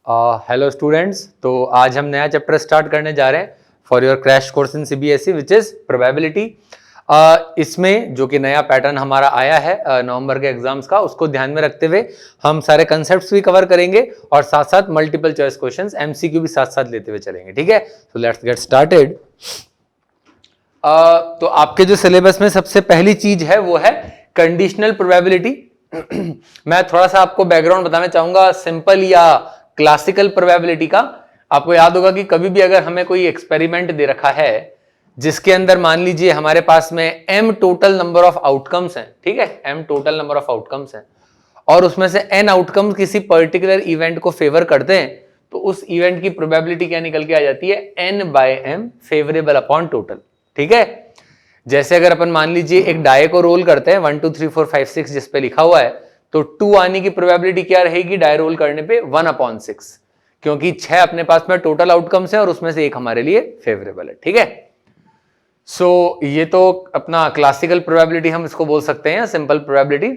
Hello students, तो आज हम नया चैप्टर स्टार्ट करने जा रहे हैं for your crash course in CBSE which is probability. इसमें जो कि नया पैटर्न हमारा आया है नवंबर के एग्जाम्स का, उसको ध्यान में रखते हुए हम सारे कंसेप्ट्स भी कवर करेंगे और साथ साथ मल्टीपल चॉइस क्वेश्चंस एमसीक्यू भी साथ साथ लेते हुए चलेंगे। ठीक है, तो लेट्स गेट स्टार्टेड। तो आपके जो सिलेबस में सबसे पहली चीज है वो है कंडीशनल प्रोबेबिलिटी। मैं थोड़ा सा आपको बैकग्राउंड बताना चाहूंगा सिंपल या क्लासिकल प्रोबेबिलिटी का। आपको याद होगा कि कभी भी अगर हमें कोई एक्सपेरिमेंट दे रखा है जिसके अंदर मान लीजिए हमारे पास में m total number of outcomes हैं, ठीक है, m total number of outcomes हैं और उसमें से n आउटकम्स किसी पर्टिकुलर इवेंट को फेवर करते हैं, तो उस इवेंट की प्रोबेबिलिटी क्या निकल के आ जाती है, n/m फेवरेबल अपॉन टोटल। ठीक है, जैसे अगर अपन मान लीजिए एक डाय को रोल करते हैं 1 2 3 4 5 6 जिस पे लिखा हुआ है, तो 2 आने की प्रोबेबिलिटी क्या रहेगी डाय रोल करने पे 1/6, क्योंकि 6 अपने पास में टोटल आउटकम्स है और उसमें से एक हमारे लिए फेवरेबल है। ठीक है, सो ये तो अपना क्लासिकल प्रोबेबिलिटी हम इसको बोल सकते हैं, सिंपल प्रोबेबिलिटी।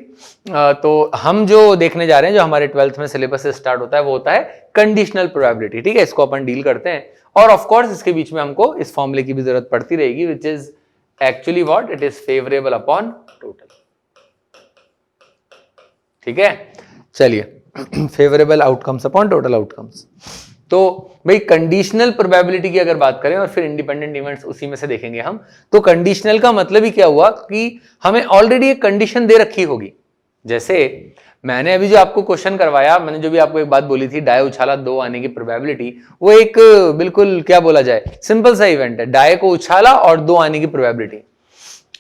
तो हम जो देखने जा रहे हैं, जो हमारे 12th में सिलेबस से स्टार्ट होता है, वो होता है कंडीशनल प्रोबेबिलिटी। ठीक है, इसको अपन डील करते हैं और ऑफ कोर्स इसके बीच में हमको इस फॉर्मूले की भी जरूरत पड़ती रहेगी, which is actually what, it is favourable upon total. ठीक है, चलिए favourable outcomes upon total outcomes. तो भाई कंडीशनल प्रोबेबिलिटी की अगर बात करें और फिर इंडिपेंडेंट इवेंट्स उसी में से देखेंगे हम, तो कंडीशनल का मतलब ही क्या हुआ कि हमें ऑलरेडी एक कंडीशन दे रखी होगी। जैसे मैंने अभी जो आपको क्वेश्चन करवाया, मैंने जो भी आपको एक बात बोली थी, डाय उछाला 2 आने की प्रोबेबिलिटी, वो एक बिल्कुल क्या बोला जाए सिंपल सा इवेंट है, डाय को उछाला और 2 आने की प्रोबेबिलिटी।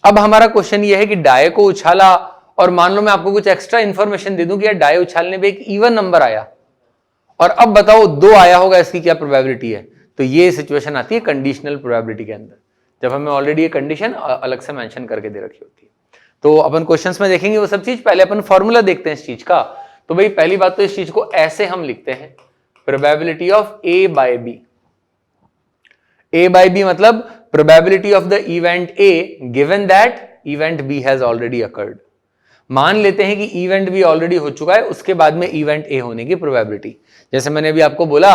अब हमारा क्वेश्चन ये है कि डाय को उछाला और मान लो मैं आपको कुछ एक्स्ट्रा इंफॉर्मेशन दे दूं कि यार डाय उछालने पे एक इवन नंबर आया और अब बताओ 2 आया होगा, इसकी क्या प्रोबेबिलिटी है। तो ये सिचुएशन आती है कंडीशनल प्रोबेबिलिटी के अंदर, जब हमें ऑलरेडी ये कंडीशन अलग से मेंशन करके दे रखी होती है। तो अपन क्वेश्चंस में देखेंगे वो सब चीज, पहले अपन फॉर्मूला देखते हैं इस चीज का। तो भाई पहली बात तो इस चीज को ऐसे हम लिखते हैं, प्रोबेबिलिटी ऑफ a/b। a/b मतलब probability of the event a given that event b has already occurred. मान लेते हैं कि इवेंट भी ऑलरेडी हो चुका है, उसके बाद में इवेंट ए होने की प्रोबेबिलिटी। जैसे मैंने अभी आपको बोला,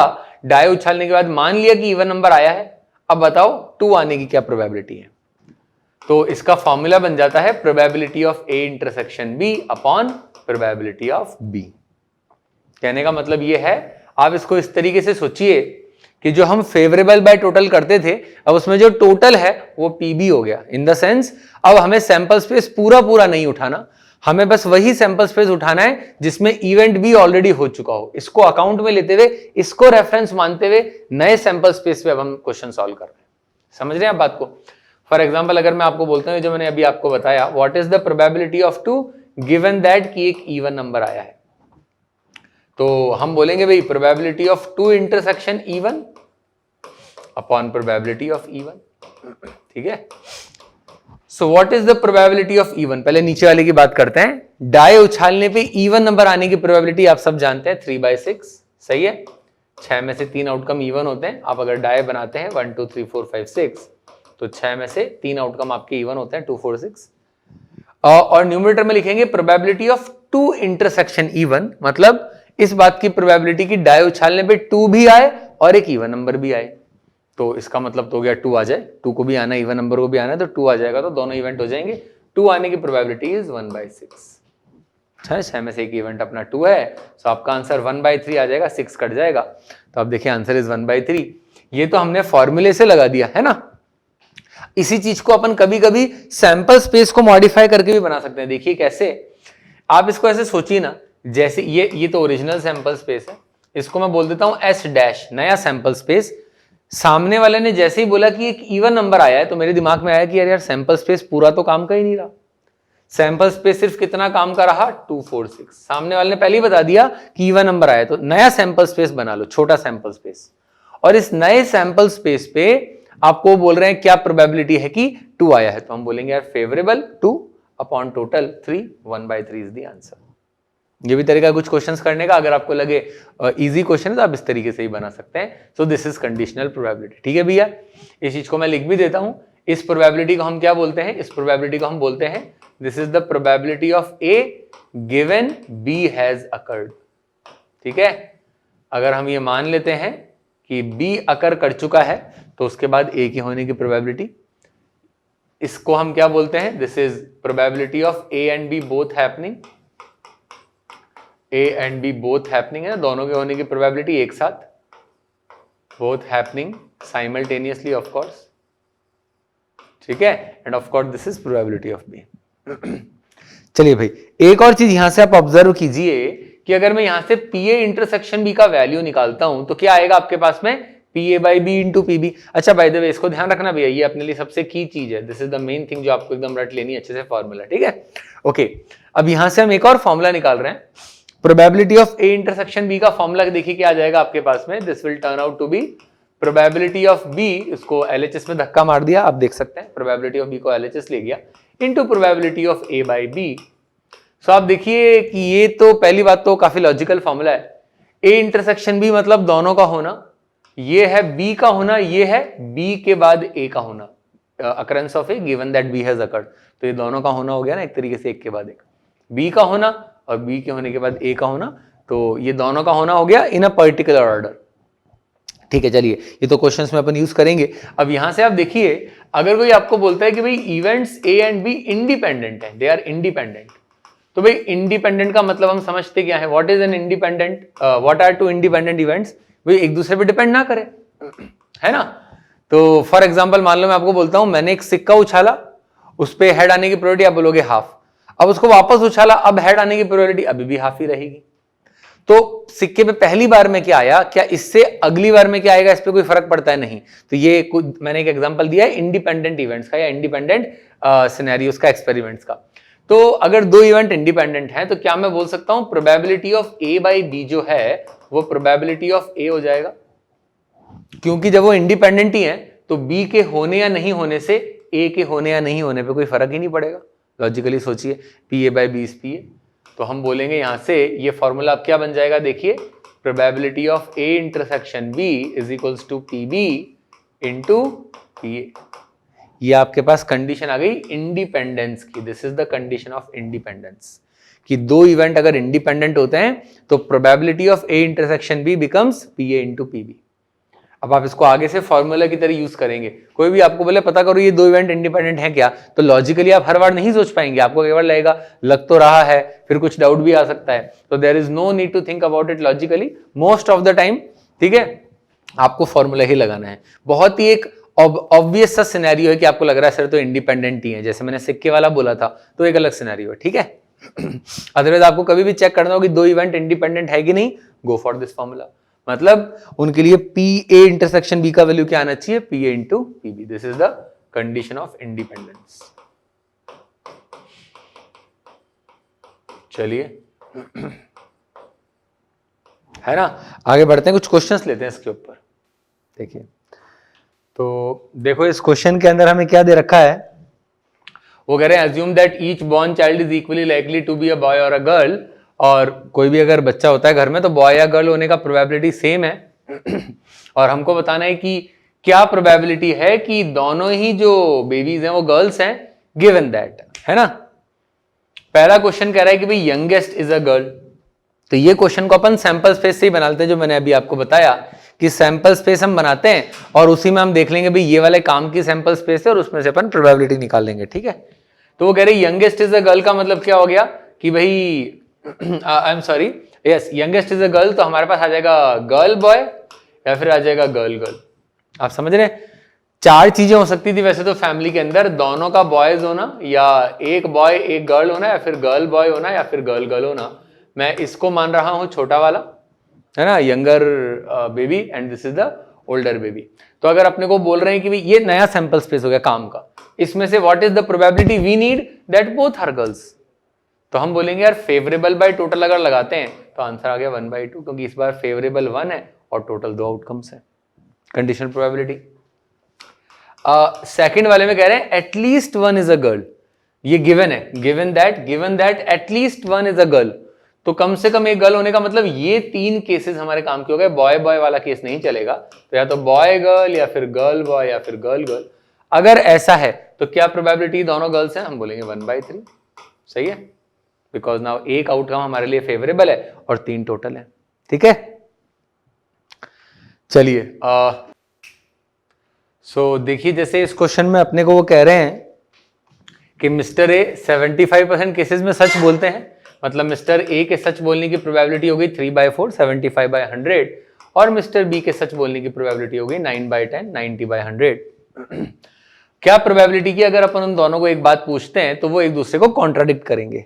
डाय उछालने के बाद मान लिया कि इवन नंबर आया है, अब बताओ 2 आने की क्या प्रोबेबिलिटी है। तो इसका फॉर्मूला बन जाता है probability of A intersection B upon probability of B. कहने का मतलब ये है, आप इसको इस तरीके से सोचिए कि जो हम फेवरेबल बाय टोटल करते थे, अब उसमें जो टोटल है वो पीबी हो गया। इन द सेंस अब हमें सैंपल स्पेस पूरा नहीं उठाना, हमें बस वही सैंपल स्पेस उठाना है जिसमें इवेंट भी ऑलरेडी हो चुका हो। इसको अकाउंट में लेते हुए, इसको रेफरेंस मानते हुए नए सैंपल स्पेस पे अब हम क्वेश्चन सॉल्व कर रहे हैं। समझ रहे हैं आप बात को। फॉर एग्जांपल अगर मैं आपको बोलता हूं, जो मैंने अभी आपको बताया, what is the probability of 2 given that कि एक इवन नंबर आया है, तो हम बोलेंगे भाई probability of 2 intersection even upon probability of even. ठीक है, so what is the probability of even. पहले नीचे वाले की बात करते हैं। डाय उछालने पे इवन नंबर आने की प्रोबेबिलिटी आप सब जानते हैं 3/6। सही है, 6 में से 3 आउटकम इवन होते हैं। आप अगर डाय बनाते हैं 1 2 3 4 5 6, तो 6 में से 3 आउटकम आपके इवन होते हैं, 2 4 6। और न्यूमरेटर में लिखेंगे प्रोबेबिलिटी ऑफ 2 इंटरसेक्शन इवन, मतलब इस बात की प्रोबेबिलिटी की डाय उछालने पे 2 भी आए और एक इवन नंबर भी आए। तो इसका मतलब तो हो गया 2 आ जाए, 2 को भी आना, इवन नंबर को भी आना है, तो 2 आ जाएगा, तो दोनों इवेंट हो जाएंगे। 2 आने की प्रोबेबिलिटी इज 1/6। 6 में से एक इवेंट अपना 2 है, तो आपका आंसर 1/3 आ जाएगा, 6 कट जाएगा, तो आप देखिए आंसर इज 1/3। ये तो हमने फॉर्मूले से लगा दिया है ना। इसी चीज को अपन कभी कभी सैंपल स्पेस को मॉडिफाई करके भी बना सकते हैं। देखिए कैसे, आप इसको ऐसे सोचिए ना, जैसे ये तो ओरिजिनल सैंपल स्पेस है, इसको मैं बोल देता हूं S', नया सैंपल स्पेस। सामने वाले ने जैसे ही बोला कि एक इवन नंबर आया है, तो मेरे दिमाग में आया कि यार सैंपल स्पेस पूरा तो काम का ही नहीं रहा, सैंपल स्पेस सिर्फ कितना काम का रहा, 2 4 6। सामने वाले ने पहले ही बता दिया कि इवन नंबर आया, तो नया सैंपल स्पेस बना लो, छोटा सैंपल स्पेस, और इस नए सैंपल स्पेस पे आपको बोल रहे हैं क्या प्रोबेबिलिटी है कि 2 आया है, तो हम बोलेंगे यार favourable 2 upon total 3, 1/3 is the answer. ये भी तरीका कुछ क्वेश्चंस करने का, अगर आपको लगे इजी क्वेश्चन है तो आप इस तरीके से ही बना सकते हैं। So this is conditional probability. ठीक है भैया, इस चीज को मैं लिख भी देता हूं। इस प्रोबेबिलिटी को हम क्या बोलते हैं, इस प्रोबेबिलिटी को हम बोलते हैं, this is the probability of A given B has occurred. ठीक है, अगर हम ये मान लेते हैं कि बी अकर कर चुका है तो उसके बाद ए के होने की प्रोबेबिलिटी, इसको हम क्या बोलते हैं, this is probability of A and B both happening, A and B both happening है, दोनों के होने की प्रोबेबिलिटी एक साथ, both happening simultaneously of course, ठीक है, and of course this is probability of B. चलिए भाई, एक और चीज यहां से आप ऑब्जर्व कीजिए कि अगर मैं यहां से पी ए इंटरसेक्शन बी का वैल्यू निकालता हूं तो क्या आएगा आपके पास में, P A by B into P B. अच्छा बाय द वे, इसको ध्यान रखना भैया, ये अपने लिए सबसे की चीज है, this is the main thing जो आपको एकदम रट लेनी है अच्छे से, फॉर्मूला, ठीक है। ओके, अब यहां से हम एक और फॉर्मूला निकाल रहे हैं, probability of A intersection B का फॉर्मूला देखिए क्या आ जाएगा आपके पास में, this will turn out to be probability of B, इसको एलएचएस में धक्का मार दिया, आप देख सकते हैं प्रोबेबिलिटी ऑफ बी को एलएचएस ले गया, into probability of A by B. So आप देखिए कि ये तो पहली बात तो काफी लॉजिकल फॉर्मूला है, ए इंटरसेक्शन बी मतलब दोनों का होना, ये है बी का होना, ये है बी के बाद ए का होना, occurrence of A given that B has occurred, तो ये दोनों का होना हो गया ना एक तरीके से, एक के बाद एक, बी का होना और बी के होने के बाद ए का होना, तो ये दोनों का होना हो गया इन अ पर्टिकुलर ऑर्डर, ठीक है। चलिए, ये तो क्वेश्चंस में अपन यूज करेंगे। अब यहां से आप देखिए, अगर कोई आपको बोलता है कि भाई events A and be independent है, दे आर इंडिपेंडेंट, तो भाई इंडिपेंडेंट का मतलब हम समझते क्या है, what is an independent, what are two independent events, भाई एक दूसरे पे डिपेंड ना करे, है ना। तो फॉर एग्जांपल मान लो मैं आपको बोलता हूं मैंने एक सिक्का उछाला, उस पे हेड आने की प्रोबेबिलिटी आप बोलोगे हाफ, अब उसको वापस उछाला, अब हेड आने की प्रोबेबिलिटी अभी भी हाफ ही रहेगी। तो सिक्के पे पहली बार में क्या आया, क्या इससे अगली बार में क्या आएगा, इस पे कोई फर्क पड़ता है, नहीं। तो ये मैंने एक एग्जांपल दिया है इंडिपेंडेंट इवेंट्स का या इंडिपेंडेंट सिनेरियोस का, एक्सपेरिमेंट्स का। तो अगर दो इवेंट इंडिपेंडेंट हैं तो क्या मैं बोल सकता हूं probability of A by B जो है वो प्रोबेबिलिटी ऑफ ए हो जाएगा, क्योंकि जब वो इंडिपेंडेंट ही है तो बी के होने या नहीं होने से ए के होने या नहीं होने पे कोई फर्क ही नहीं पड़ेगा। लॉजिकली सोचिए, P A by B is P A, तो हम बोलेंगे यहां से ये फॉर्मूला अब क्या बन जाएगा, देखिए probability of A intersection B is equals to P B into P A. ये आपके पास कंडीशन आ गई इंडिपेंडेंस की, this is the condition of independence, कि दो इवेंट अगर इंडिपेंडेंट होते हैं तो probability of A intersection B becomes P A into P B. अब आप इसको आगे से फॉर्मूला की तरह यूज करेंगे, कोई भी आपको बोले पता करो ये दो इवेंट इंडिपेंडेंट हैं क्या, तो लॉजिकली आप हर बार नहीं सोच पाएंगे, आपको कई बार लगेगा लग तो रहा है, फिर कुछ डाउट भी आ सकता है, तो there is no need to think about it logically most of the time, ठीक है, आपको फॉर्मूला ही लगाना है। बहुत ही एक ऑब्वियस सा सिनेरियो है कि आपको लग रहा है सर तो इंडिपेंडेंट ही है, जैसे मैंने सिक्के वाला बोला था, तो एक अलग सिनेरियो है, ठीक है। अदरवाइज आपको कभी भी चेक करना हो कि दो इवेंट इंडिपेंडेंट है कि नहीं, गो फॉर दिस फॉर्मूला, मतलब उनके लिए पी ए इंटरसेक्शन बी का वैल्यू क्या आना चाहिए, P A into P B, this is the condition of independence. चलिए है ना, आगे बढ़ते हैं, कुछ क्वेश्चंस लेते हैं इसके ऊपर। देखिए, तो देखो इस क्वेश्चन के अंदर हमें क्या दे रखा है, वो कह रहे हैं assume that each born child is equally likely to be a boy और अ गर्ल, और कोई भी अगर बच्चा होता है घर में तो बॉय या गर्ल होने का प्रोबेबिलिटी सेम है, और हमको बताना है कि क्या प्रोबेबिलिटी है कि दोनों ही जो बेबीज हैं वो गर्ल्स हैं, गिवन दैट, है ना। पहला क्वेश्चन कह रहा है कि भाई यंगेस्ट इज अ गर्ल, तो ये क्वेश्चन को अपन सैंपल स्पेस से ही बनाते हैं, जो मैंने अभी आपको बताया कि सैंपल स्पेस हम बनाते हैं और उसी में हम देख लेंगे भाई ये वाले काम की सैंपल स्पेस है और उसमें से अपन प्रोबेबिलिटी निकाल लेंगे, ठीक है। तो वो कह रहे यंगेस्ट इज अ गर्ल का मतलब क्या हो गया कि भाई I am sorry, yes youngest is a girl, तो हमारे पास आ जाएगा गर्ल बॉय या फिर आ जाएगा गर्ल गर्ल। आप समझ रहे हैं, चार चीजें हो सकती थी वैसे तो फैमिली के अंदर, दोनों का बॉयज होना या एक बॉय एक गर्ल होना या फिर गर्ल बॉय होना या फिर गर्ल गर्ल होना। मैं इसको मान रहा हूं छोटा वाला, है ना, younger baby and this is the older baby. तो अगर अपने को बोल रहे हैं कि भाई ये नया सैंपल स्पेस हो गया काम का, इसमें से what is the probability we need that both are girls, तो हम बोलेंगे यार फेवरेबल बाय टोटल अगर लगाते हैं तो आंसर आ गया 1/2, क्योंकि इस बार फेवरेबल 1 है और टोटल 2 आउटकम्स है, कंडीशनल प्रोबेबिलिटी। सेकंड वाले में कह रहे हैं एटलीस्ट 1 इज अ गर्ल, ये गिवन है, given that at least 1 is a girl, तो कम से कम एक गर्ल होने का मतलब ये 3 केसेस हमारे काम के हो गए, बॉय बॉय वाला केस नहीं चलेगा, तो या तो बॉय गर्ल या फिर गर्ल बॉय या फिर गर्ल गर्ल। अगर ऐसा है तो क्या प्रोबेबिलिटी दोनों गर्ल्स हैं, हम बोलेंगे 1/3, सही है, बिकॉज नाउ एक आउटकम हमारे लिए फेवरेबल है और 3 टोटल है, ठीक है। चलिए सो देखिए, जैसे इस क्वेश्चन में अपने को वो कह रहे हैं कि मिस्टर ए 75% केसेस में सच बोलते हैं, मतलब मिस्टर ए के सच बोलने की प्रोबेबिलिटी हो गई 3/4 75/100 और मिस्टर बी के सच बोलने की प्रोबेबिलिटी हो गई 9/10 90/100। क्या प्रोबेबिलिटी की अगर अपन उन दोनों को एक बात पूछते हैं तो वो एक दूसरे को कॉन्ट्राडिक्ट करेंगे।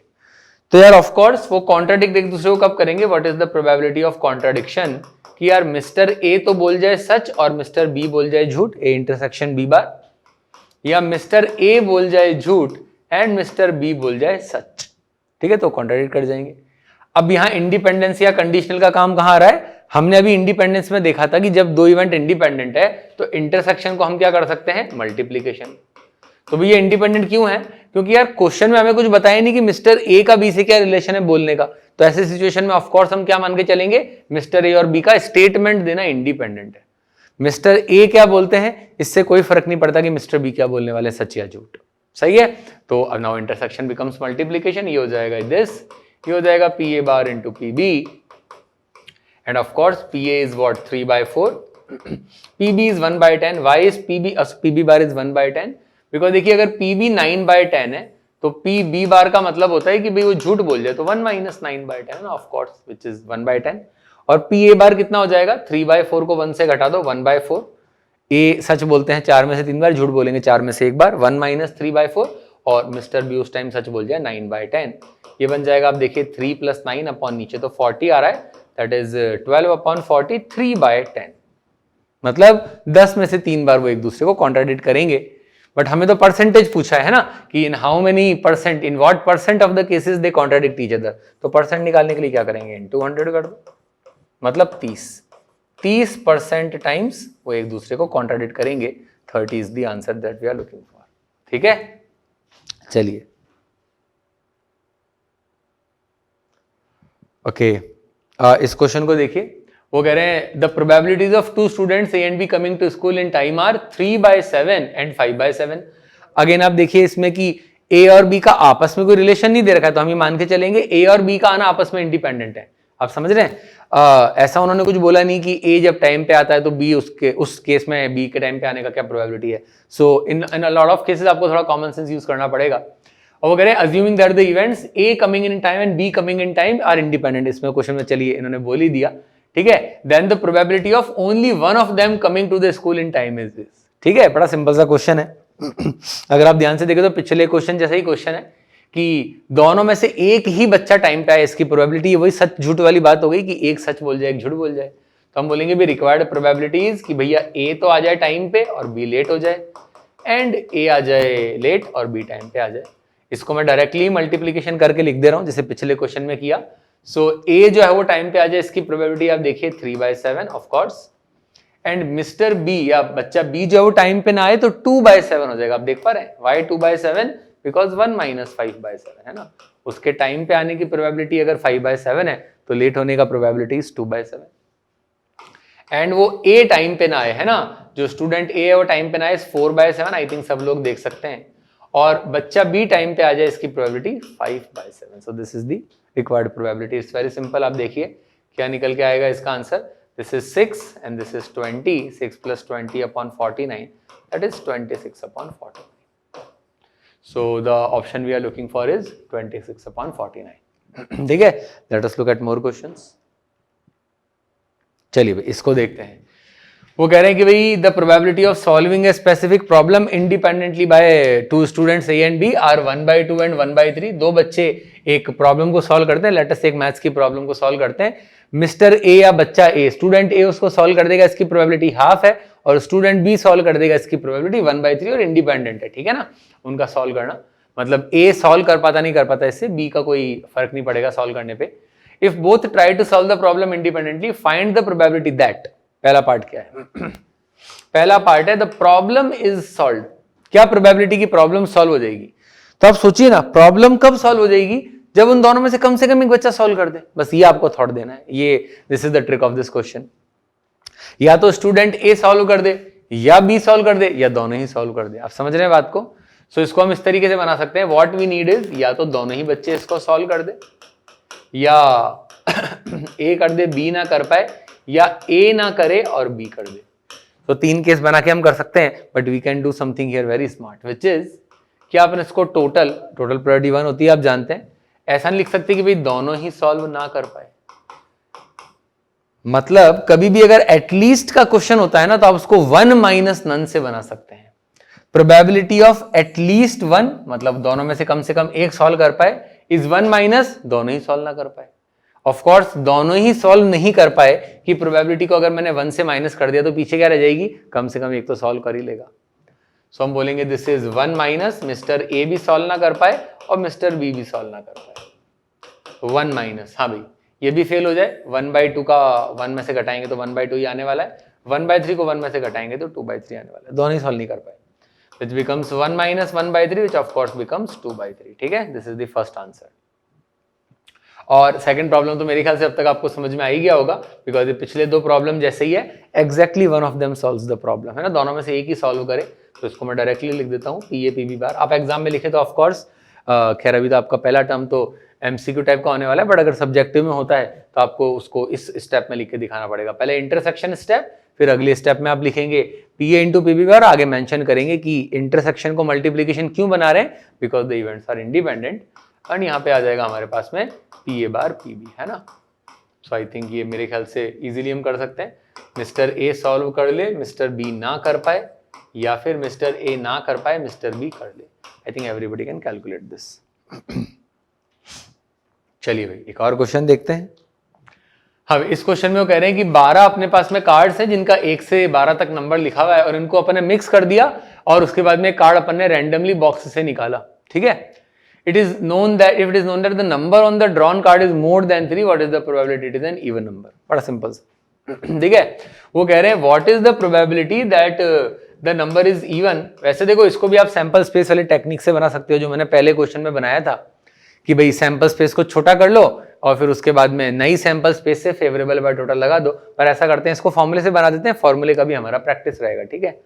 तो यार ऑफ कोर्स वो कॉन्ट्राडिक्ट एक दूसरे को कब करेंगे, what is the probability of contradiction, कि यार मिस्टर ए तो बोल जाए सच और मिस्टर बी बोल जाए झूठ, ए इंटरसेक्शन बी बार, या मिस्टर ए बोल जाए झूठ एंड मिस्टर बी बोल जाए सच। ठीक है, तो कॉन्ट्राडिक्ट कर जाएंगे। अब यहां इंडिपेंडेंस या कंडीशनल का काम कहां आ रहा है, हमने अभी इंडिपेंडेंस में देखा था कि जब दो इवेंट इंडिपेंडेंट है तो इंटरसेक्शन को हम क्या कर सकते हैं, मल्टीप्लीकेशन। तो भैया इंडिपेंडेंट क्यों है, क्योंकि यार क्वेश्चन में हमें कुछ बताया नहीं कि मिस्टर ए का बी से क्या रिलेशन है बोलने का। तो ऐसे सिचुएशन में ऑफ कोर्स हम क्या मान के चलेंगे, मिस्टर ए और बी का स्टेटमेंट देना इंडिपेंडेंट है। मिस्टर ए क्या बोलते हैं इससे कोई फर्क नहीं पड़ता कि मिस्टर बी क्या बोलने वाले, सच या झूठ। सही है, तो अब नाउ इंटरसेक्शन बिकम्स मल्टीप्लीकेशन। ये हो जाएगा दिस, ये हो जाएगा P A bar into P B and of course P A is what 3/4, P B is 1/10। Why is P B bar is 1/10, because देखिए अगर पी बी 9/10 है तो पी बी बार का मतलब होता है कि भाई वो झूठ बोल जाए, तो 1 - 9/10 ऑफ कोर्स विच इज 1/10। और पी ए बार कितना हो जाएगा, 3/4 को 1 से घटा दो 1/4। ए सच बोलते हैं 4 में से 3 बार, झूठ बोलेंगे 4 में से 1 बार, 1 - 3/4 और मिस्टर बी उस टाइम सच बोल जाए 9/10। ये बन जाएगा, आप देखिए 3 + 9 अपॉन नीचे तो 40 आ रहा है, दैट इज 12/40 3/10। मतलब 10 में से 3 बार वो एक दूसरे को कॉन्ट्राडिक्ट करेंगे। बट हमें तो परसेंटेज पूछा है ना कि in how many percent, in what percent of the cases they contradict each other. तो परसेंट निकालने के लिए क्या करेंगे, इन 200 कर दो, मतलब 30% टाइम्स वो एक दूसरे को कॉन्ट्राडिक्ट करेंगे। 30 is the answer that we are looking for. ठीक है, चलिए ओके इस क्वेश्चन को देखिए, वो कह रहे हैं the probabilities of 2 students A and B coming to school in time are 3/7 and 5/7। Again आप देखिए इसमें कि ए और बी का आपस में कोई रिलेशन नहीं दे रखा है, तो हम ये मान के चलेंगे ए और बी का आना आपस में इंडिपेंडेंट है। आप समझ रहे हैं, ऐसा उन्होंने कुछ बोला नहीं कि ए जब टाइम पे आता है तो बी उस केस में बी के टाइम पे आने का क्या प्रोबेबिलिटी है। सो इन अ लॉट ऑफ केसेस आपको थोड़ा कॉमन सेंस यूज करना पड़ेगा। और वो कह रहे हैं assuming that the events A coming in time and B coming in time are independent. इसमें क्वेश्चन में चलिए इन्होंने बोल ही दिया, ठीक है, then the probability of only one of them coming to the school in time is this. ठीक है, बड़ा सिंपल सा क्वेश्चन है। अगर आप ध्यान से देखें तो पिछले क्वेश्चन जैसा ही क्वेश्चन है कि दोनों में से एक ही बच्चा टाइम पे आए, इसकी प्रोबेबिलिटी वही सच झूठ वाली बात हो गई कि एक सच बोल जाए एक झूठ बोल जाए। तो हम बोलेंगे भी रिक्वायर्ड प्रोबेबिलिटीज कि भैया ए तो आ जाए टाइम पे और बी लेट हो जाए, एंड ए आ जाए लेट और बी टाइम पे आ जाए। इसको मैं डायरेक्टली मल्टीप्लीकेशन करके लिख दे रहा हूं जैसे पिछले क्वेश्चन में किया। सो ए जो है वो टाइम पे आ जाए, इसकी प्रोबेबिलिटी आप देखिए 3/7 of course, and mister B या बच्चा बी जो है वो टाइम पे ना आए तो 2/7 हो जाएगा। आप देख पा रहे हैं वाई 2/7, बिकॉज 1 - 5/7 है ना, उसके टाइम पे आने की प्रोबेबिलिटी अगर 5/7 है तो लेट होने का प्रोबेबिलिटी इज 2/7। एंड वो ए टाइम पे ना आए है ना, जो स्टूडेंट ए है वो टाइम पे ना आए 4/7, आई थिंक सब लोग देख सकते हैं, और बच्चा बी टाइम पे आ जाए इसकी probability 5/7। So this is the required probability. It's very simple, आप देखिए क्या निकल के आएगा इसका answer. This is 6 and this is 20, 6 + 20/49, that is 26/49। So the option we are looking for is 26/49. ठीक है, let us look at more questions. चलिए भाई इसको देखते हैं। वो कह रहे हैं कि भाई the probability of solving a specific problem independently by 2 students A and B are 1/2 and 1/3। दो बच्चे एक प्रॉब्लम को सॉल्व करते हैं, लेट अस एक मैथ्स की प्रॉब्लम को सॉल्व करते हैं। मिस्टर ए या बच्चा ए, स्टूडेंट ए उसको सॉल्व कर देगा, इसकी प्रोबेबिलिटी हाफ है, और स्टूडेंट बी सॉल्व कर देगा, इसकी प्रोबेबिलिटी 1/3 और इंडिपेंडेंट है। ठीक है ना, उनका सॉल्व करना मतलब ए सॉल्व कर पाता नहीं कर पाता, इससे बी का कोई फर्क नहीं पड़ेगा सॉल्व करने पे। If both try to solve the problem independently find the probability that. पहला पार्ट क्या है? पहला पार्ट है द प्रॉब्लम इज सॉल्व। क्या प्रोबेबिलिटी की प्रॉब्लम सॉल्व हो जाएगी? तो आप सोचिए ना, प्रॉब्लम कब सॉल्व हो जाएगी? जब उन दोनों में से कम एक बच्चा सॉल्व कर दे। बस ये आपको थॉट देना है, ये this is the trick of this question. या तो स्टूडेंट ए सॉल्व कर दे, या बी सॉल्व कर दे, या दोनों ही सॉल्व कर दे। आप समझ रहे हैं बात को? सो इसको हम इस तरीके से बना सकते हैं, व्हाट वी नीड इज या तो दोनों ही बच्चे इसको सॉल्व कर दे, या ए कर दे बी ना कर पाए, या ए ना करे और बी कर दे। तो 3 केस बना के हम कर सकते हैं, but we can do something here very smart, which is कि आप इसको टोटल प्रोबेबिलिटी 1 होती है, आप जानते हैं। ऐसा नहीं लिख सकते कि भाई दोनों ही सॉल्व ना कर पाए। मतलब कभी भी अगर एटलीस्ट का क्वेश्चन होता है ना, तो आप उसको 1 माइनस नन से बना सकते हैं। प्रोबेबिलिटी ऑफ एटलीस्ट 1 मतलब दोनों में से कम एक सॉल्व कर पाए, इज 1 माइनस दोनों ही सॉल्व ना कर पाए। ऑफ कोर्स दोनों ही सॉल्व नहीं कर पाए कि प्रोबेबिलिटी को अगर मैंने 1 से माइनस कर दिया तो पीछे क्या रह जाएगी, कम से कम एक तो सॉल्व कर ही लेगा। सो हम बोलेंगे this is 1 minus mister A भी सॉल्व ना कर पाए और मिस्टर बी भी सॉल्व ना कर पाए, 1 माइनस। हाँ भाई ये भी फेल हो जाए, 1/2 का 1 में से घटाएंगे तो 1/2 ही आने वाला है, 1/3 को 1 में से घटाएंगे तो 2/3 आने वाला है, दोनों ही सॉल्व नहीं कर पाए, which becomes 1 minus 1/3, which of course becomes 2/3। ठीक है, this is the first answer. और सेकंड प्रॉब्लम तो मेरे ख्याल से अब तक आपको समझ में आ ही गया होगा, बिकॉज ये पिछले दो प्रॉब्लम जैसे ही है, exactly one of them solves the problem, है ना, दोनों में से एक ही सॉल्व करे। तो इसको मैं डायरेक्टली लिख देता हूँ P A P B bar. आप एग्जाम में लिखे तो ऑफ कोर्स खैर अभी तो आपका पहला टर्म तो एमसीक्यू टाइप का होने वाला है, बट अगर सब्जेक्टिव में होता है तो आपको उसको इस स्टेप में लिख के दिखाना पड़ेगा। पहले इंटरसेक्शन स्टेप, फिर अगले स्टेप में आप लिखेंगे P A into P B bar, आगे मेंशन करेंगे कि इंटरसेक्शन को मल्टीप्लीकेशन क्यों बना रहे हैं, because the events are independent. और यहाँ पे आ जाएगा हमारे पास में P A bar P B, है ना। सो आई थिंक ये मेरे ख्याल से इजीली हम कर सकते हैं। मिस्टर ए सॉल्व कर ले, मिस्टर बी ना कर पाए, या फिर मिस्टर ए ना कर पाए, मिस्टर बी कर ले। I think everybody can calculate this. चलिए भाई एक और क्वेश्चन देखते हैं। हाँ, इस क्वेश्चन में वो कह रहे हैं कि 12 अपने पास में कार्ड्स हैं जिनका 1 से 12 तक नंबर लिखा हुआ है, और इनको अपन ने मिक्स कर दिया और उसके बाद में कार्ड अपन ने रैंडमली बॉक्स से निकाला। ठीक है, it is known that if it is known that the number on the drawn card is more than 3, what is the probability it is an even number. बड़ा सिंपल सा। ठीक है, वो कह रहे हैं what is the probability that the number is even. वैसे देखो इसको भी आप सैंपल स्पेस वाले टेक्निक से बना सकते हो, जो मैंने पहले क्वेश्चन में बनाया था कि भाई सैंपल स्पेस को छोटा कर लो और फिर उसके बाद में नई सैंपल स्पेस से फेवरेबल बाय टोटल लगा दो। पर ऐसा करते हैं, इसको फॉर्मूले से बना देते हैं, फॉर्मूले का भी हमारा प्रैक्टिस रहेगा। ठीक है,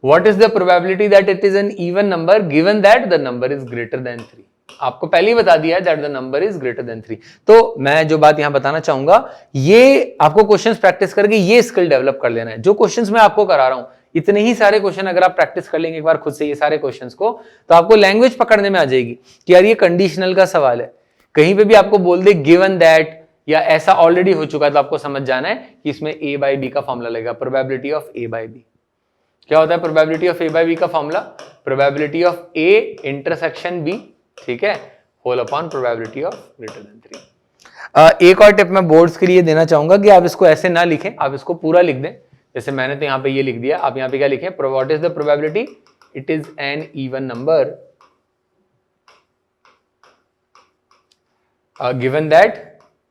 what is the probability that it is an even number given that the number is greater than 3। आपको पहले ही बता दिया है that the number is greater than 3। तो मैं जो बात यहां बताना चाहूंगा, ये आपको क्वेश्चंस प्रैक्टिस करके ये स्किल डेवलप कर लेना है। जो क्वेश्चंस मैं आपको करा रहा हूं, इतने ही सारे क्वेश्चन अगर आप प्रैक्टिस कर लेंगे एक बार खुद से ये सारे क्वेश्चंस को, तो आपको लैंग्वेज पकड़ने में आ जाएगी कि यार ये कंडीशनल का सवाल है। कहीं पे भी आपको बोल दे गिवन दैट या ऐसा ऑलरेडी हो चुका है, तो आपको समझ जाना है कि इसमें a बाई बी का फॉर्मूला लगेगा, probability of a by B. क्या होता है probability of a by B का formula? Probability of a intersection b, ठीक है, whole upon probability of greater than 3। एक और टिप मैं बोर्ड्स के लिए देना चाहूंगा कि आप इसको ऐसे ना लिखें, आप इसको पूरा लिख दें। जैसे मैंने तो यहाँ पे ये लिख दिया, आप यहाँ पे क्या लिखें, what is the probability it is an even number given that